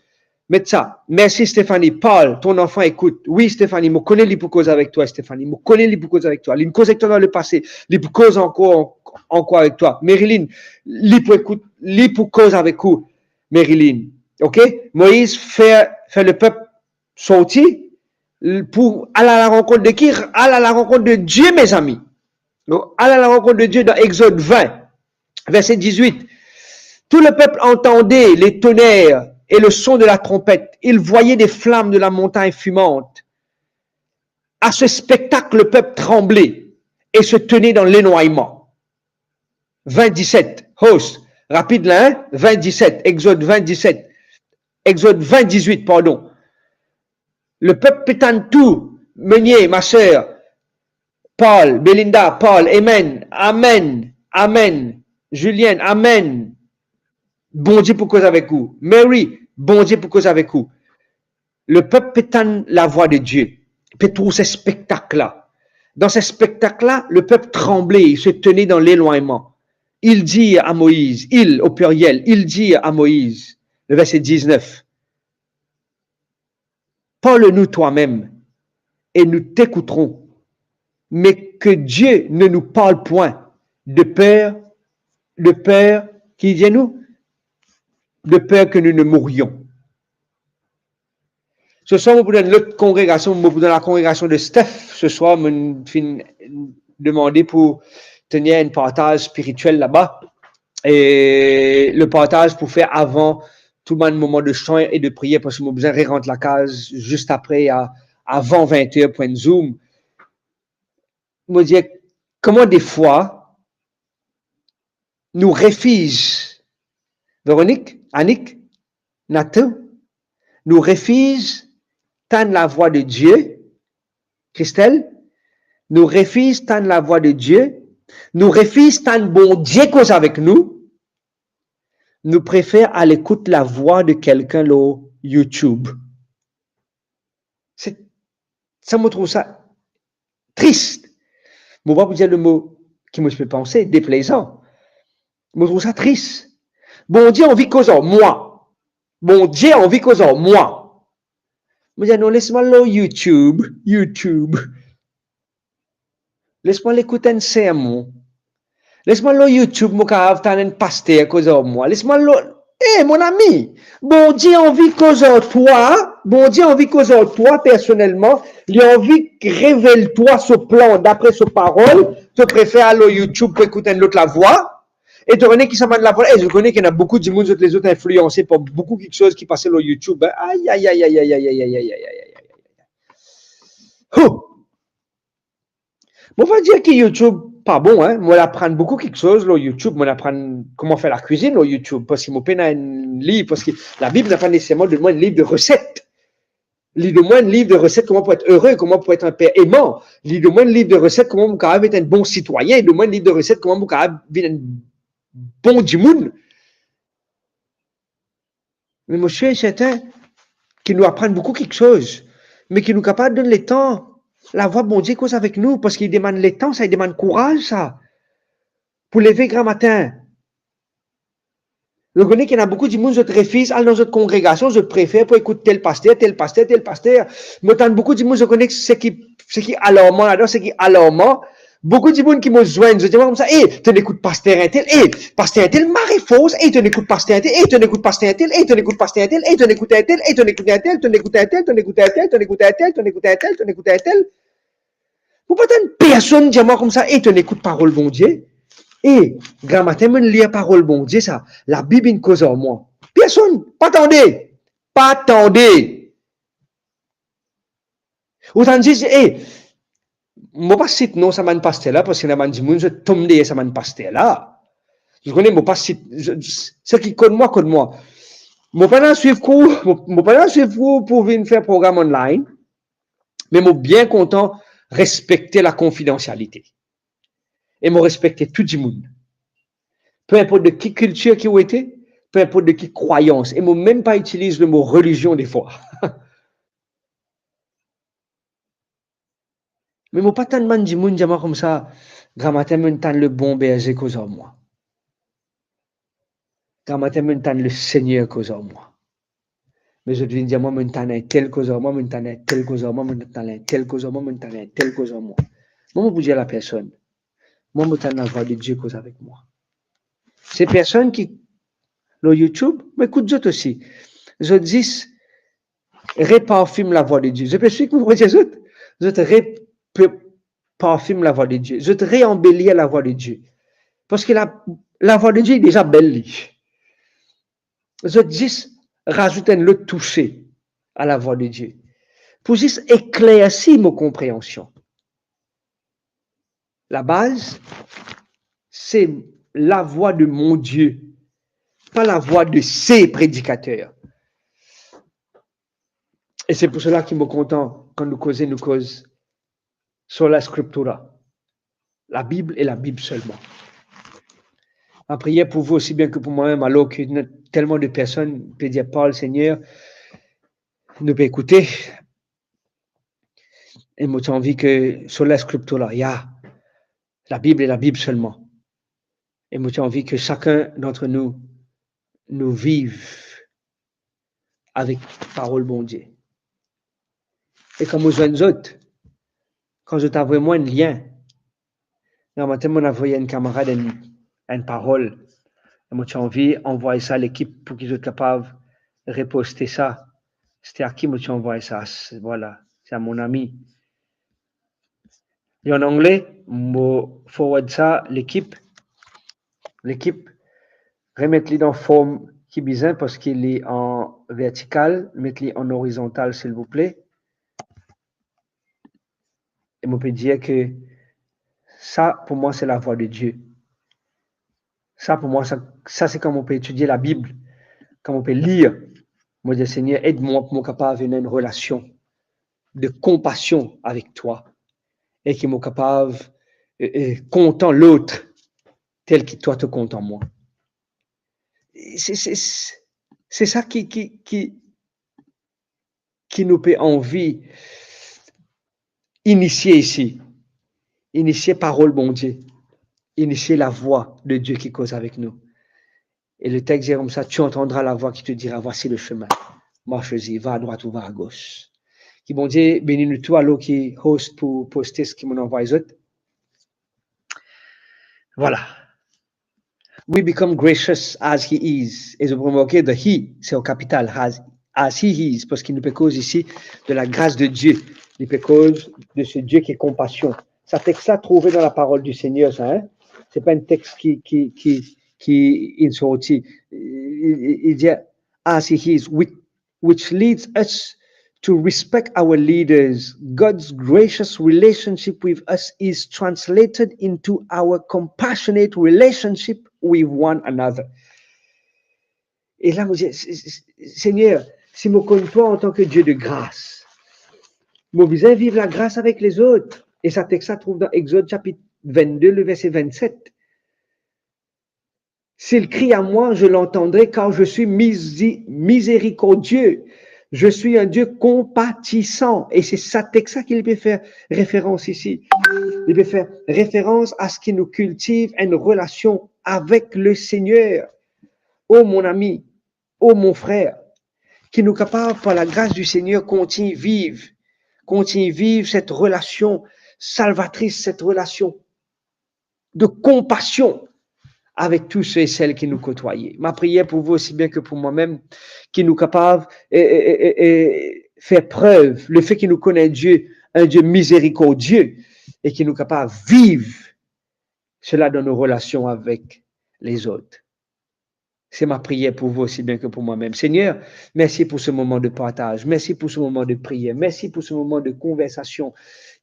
Speaker 3: Mettez ça. Merci Stéphanie. Paul, ton enfant écoute. Oui Stéphanie, je connais les pour cause avec toi Stéphanie. Je connais les pour cause avec toi. Les cause avec toi dans le passé. Les pour cause encore avec toi. Marilyn, les pour cause avec vous. Marilyn. OK? Moïse fait le peuple sortir pour aller à la rencontre de qui? Aller à la rencontre de Dieu, mes amis. Donc, allez à la rencontre de Dieu dans Exode 20, verset 18. Tout le peuple entendait les tonnerres et le son de la trompette. Il voyait des flammes de la montagne fumante. À ce spectacle, le peuple tremblait et se tenait dans l'énoiement. 20-17, host, rapide là, hein? 20-17, Exode 20-17, Exode 20-18, pardon. Le peuple pétane tout, Meunier, ma sœur, Paul, Belinda, Paul, Amen, Amen, Amen, Julienne, Amen. Bon Dieu pour cause avec vous. Mary, bon Dieu pour cause avec vous. Le peuple pétane la voix de Dieu. Puis tout ces spectacles-là. Dans ces spectacles-là, le peuple tremblait, il se tenait dans l'éloignement. Il dit à Moïse, il au pluriel, il dit à Moïse, le verset 19, parle-nous toi-même et nous t'écouterons, mais que Dieu ne nous parle point de peur qui vient nous, de peur que nous ne mourions. Ce soir, je vous donne l'autre congrégation, je vous donne la congrégation de Steph. Ce soir, je me demander pour tenir un partage spirituel là-bas. Et le partage pour faire avant tout le moment de chant et de prière, parce que j'ai besoin de rentrer la case juste après, avant 20h pour un Zoom. Je me dis, comment des fois, nous réfugions, Véronique, Annick, Nathan, nous réfugions tant la voix de Dieu, Christelle, nous réfugions tant la voix de Dieu, nous réfugions tant bon Dieu cause avec nous, nous préférons à l'écoute la voix de quelqu'un sur YouTube. Ça me trouve ça triste. Je ne vais pas vous dire le mot qui me fait penser, déplaisant. Je me trouve ça triste. Bon Dieu, on vit cause en moi. Bon Dieu, on vit cause en moi. Je dis non, laisse-moi le YouTube. Laisse-moi l'écouter un sermon. Laisse-moi le YouTube, moi, quand j'ai un pasteur cause de moi. Laisse-moi le. Mon ami, bon Dieu, on vit cause de toi. Bon Dieu, on vit cause de toi, personnellement. Il a envie que révèle-toi ce plan d'après ce parole. Tu préfères aller au YouTube pour écouter l'autre la voix. Et tu connais qui ça m'a de la voix. Et je connais qu'il y en a beaucoup de monde, les autres influencés par beaucoup quelque chose qui passait au YouTube. Aïe. On va dire que YouTube, pas bon, hein. Moi, j'apprends beaucoup quelque chose, là, YouTube. Moi, j'apprends comment faire la cuisine, là, YouTube. Parce qu'il m'a peine un livre, parce que la Bible n'a pas nécessairement de moi un livre de recettes. Lis de moi un livre de recettes, comment pour être heureux, comment pour être un père aimant. Lis de moi un livre de recettes, comment vous pouvez être un bon citoyen. Lis de moi un livre de recettes, comment vous pouvez être un bon du monde. Mais monsieur est certain qu'il nous apprend beaucoup quelque chose, mais qu'il nous est capable de donner le temps. La voix de bon Dieu cause avec nous, parce qu'il demande le temps, ça, il demande courage, ça. Pour lever grand matin. Je connais qu'il y en a beaucoup de monde, je te refuse, dans notre congrégation, je préfère pour écouter tel pasteur. Mais tant beaucoup de monde, je connais ce qui alarmant là-dedans, ce qui alarmant. Beaucoup de monde qui me joignent, je dis comme ça, tu n'écoutes pasteur un tel, pasteur un tel, marée fausse, tu n'écoutes pasteur un tel, tu n'écoutes pasteur un tel, tu n'écoutes pasteur un tel, tu n'écoutes un tel, tu n'écoutes un tel, tu n'écoutes un tel, tu n'écoutes un tel, tu n'écoutes un tel, tu n'écoutes un tel, tu n'écoutes un tel. Vous pas une personne dis-moi comme ça, tu n'écoutes parole bon Dieu. Grand matin, me lire parole bon Dieu, ça, la Bible une cause en moi. Personne, pas attendez. Autant dire, moi pas cite non ça m'a pasteur là parce que m'a dit je tombe ça m'a pasteur là. Je connais moi pas cite ce qui connaît moi. Moi pas suivre cours pour venir faire programme online. Mais moi bien content respecter la confidentialité. Et moi respecter tout le monde. Peu importe de qui culture qui ont été, peu importe de qui croyance et moi même pas utilise le mot religion des fois. Mais moi pas tant de monde du monde comme ça, grand matin me tant le bon berger cause en moi. Grand matin me tant le Seigneur cause en moi. Mais je devine dire moi me tant un tel cause en moi, me tant un tel cause en moi, me tant un tel cause en moi, me tant un tel cause en moi. Moi vous dire la personne. Moi me tant la voix de Dieu cause avec moi. Ces personnes qui le YouTube, m'écoute d'autres aussi. Je dis réparfume la voix de Dieu. Je peux expliquer pour vous dire autres. parfume la voix de Dieu. Je te réembellis la voix de Dieu. Parce que la voix de Dieu est déjà belle. Je juste rajoute le toucher à la voix de Dieu. Pour juste éclaircir ma compréhension. La base, c'est la voix de mon Dieu, pas la voix de ses prédicateurs. Et c'est pour cela qu'il me content quand nous causons sur la scriptura. La Bible et la Bible seulement. Ma prière pour vous aussi bien que pour moi-même, alors que tellement de personnes peuvent dire, Paul, Seigneur, nous peut écouter. Et moi, j'ai envie que sur la scriptura, il y a la Bible et la Bible seulement. Et moi, j'ai envie que chacun d'entre nous vive avec parole bon Dieu. Et comme aux jeunes autres, quand je t'envoie moi un lien, normalement, on a envoyé une camarade une parole. Et moi, j'ai envie d'envoyer ça à l'équipe pour qu'ils soient capables de reposter ça. C'était à qui moi, j'ai envoyé ça? Voilà, c'est à mon ami. Et en anglais, je forward ça l'équipe. L'équipe, remettre-les dans forme qui est bizarre parce qu'il est en vertical, mettez-les en horizontal, s'il vous plaît. Et on peut dire que ça, pour moi, c'est la voix de Dieu. Ça, pour moi, ça c'est comme on peut étudier la Bible, comme on peut lire. Moi, je dis, Seigneur, aide-moi pour capable d'avoir une relation de compassion avec toi et qui m'est capable content l'autre tel que toi te content moi. C'est ça qui nous fait envie initier ici. Initier parole bon Dieu. Initier la voix de Dieu qui cause avec nous. Et le texte dit comme ça, tu entendras la voix qui te dira, voici le chemin. Marche-y, va à droite ou va à gauche. Qui bon Dieu, bénis-nous tout à l'eau qui host pour poster ce qui m'en envoie les autres. Voilà. We become gracious as he is. Et je peux remarquer the he, c'est au capital, as he is, parce qu'il nous peut cause ici de la grâce de Dieu. Il peut cause de ce Dieu qui est compassion. Ça texte-là trouvé dans la parole du Seigneur, ça, hein? C'est pas un texte qui est sorti. Il dit, as he is, which leads us to respect our leaders. God's gracious relationship with us is translated into our compassionate relationship with one another. Et là, je dis, Seigneur, si je connais toi en tant que Dieu de grâce, je besoin vivre la grâce avec les autres. Et ça texte ça trouve dans Exode chapitre 22, le verset 27. S'il crie à moi, je l'entendrai car je suis miséricordieux. Je suis un Dieu compatissant. Et c'est ça texte ça qu'il peut faire référence ici. Il peut faire référence à ce qui nous cultive une relation avec le Seigneur. Oh mon ami, oh mon frère, qui nous capable par la grâce du Seigneur continue vivre cette relation salvatrice, cette relation de compassion avec tous ceux et celles qui nous côtoient. Ma prière pour vous aussi bien que pour moi-même, qui nous capable faire preuve, le fait qu'il nous connaît Dieu, un Dieu miséricordieux, et qui nous capable vivre cela dans nos relations avec les autres. C'est ma prière pour vous aussi bien que pour moi-même. Seigneur, merci pour ce moment de partage. Merci pour ce moment de prière. Merci pour ce moment de conversation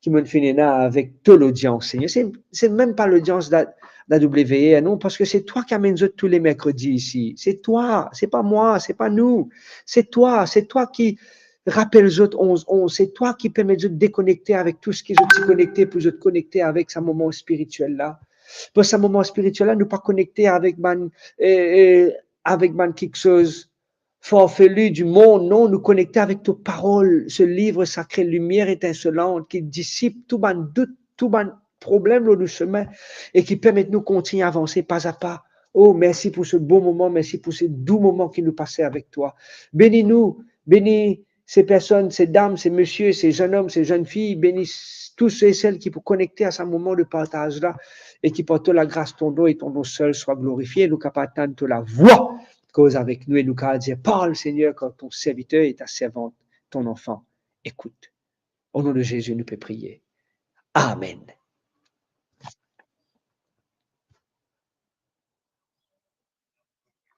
Speaker 3: qui me fait avec toute l'audience, Seigneur. C'est même pas l'audience d'AWE, non, parce que c'est toi qui amènes tous les mercredis ici. C'est toi, c'est pas moi, c'est pas nous. C'est toi qui rappelle les autres 11-11. C'est toi qui permet de déconnecter avec tout ce qui est connecté pour te connecter avec ce moment spirituel là. Pour ce moment spirituel-là, nous pas connecter avec quelque chose farfelu du monde, non, nous connecter avec tes paroles, ce livre sacré, lumière étincelante, qui dissipe tout ban doute, tout ban problème le chemin et qui permet de nous continuer à avancer pas à pas. Oh, merci pour ce beau moment, merci pour ce doux moment qui nous passait avec toi. Bénis-nous, bénis ces personnes, ces dames, ces messieurs, ces jeunes hommes, ces jeunes filles, bénis tous ceux et celles qui peuvent connecter à ce moment de partage-là et qui portent la grâce ton nom et ton nom seul soit glorifié. Nous capables d'entendre la voix cause avec nous et nous capables dire, parle Seigneur quand ton serviteur et ta servante, ton enfant, écoute. Au nom de Jésus, nous peut prier. Amen.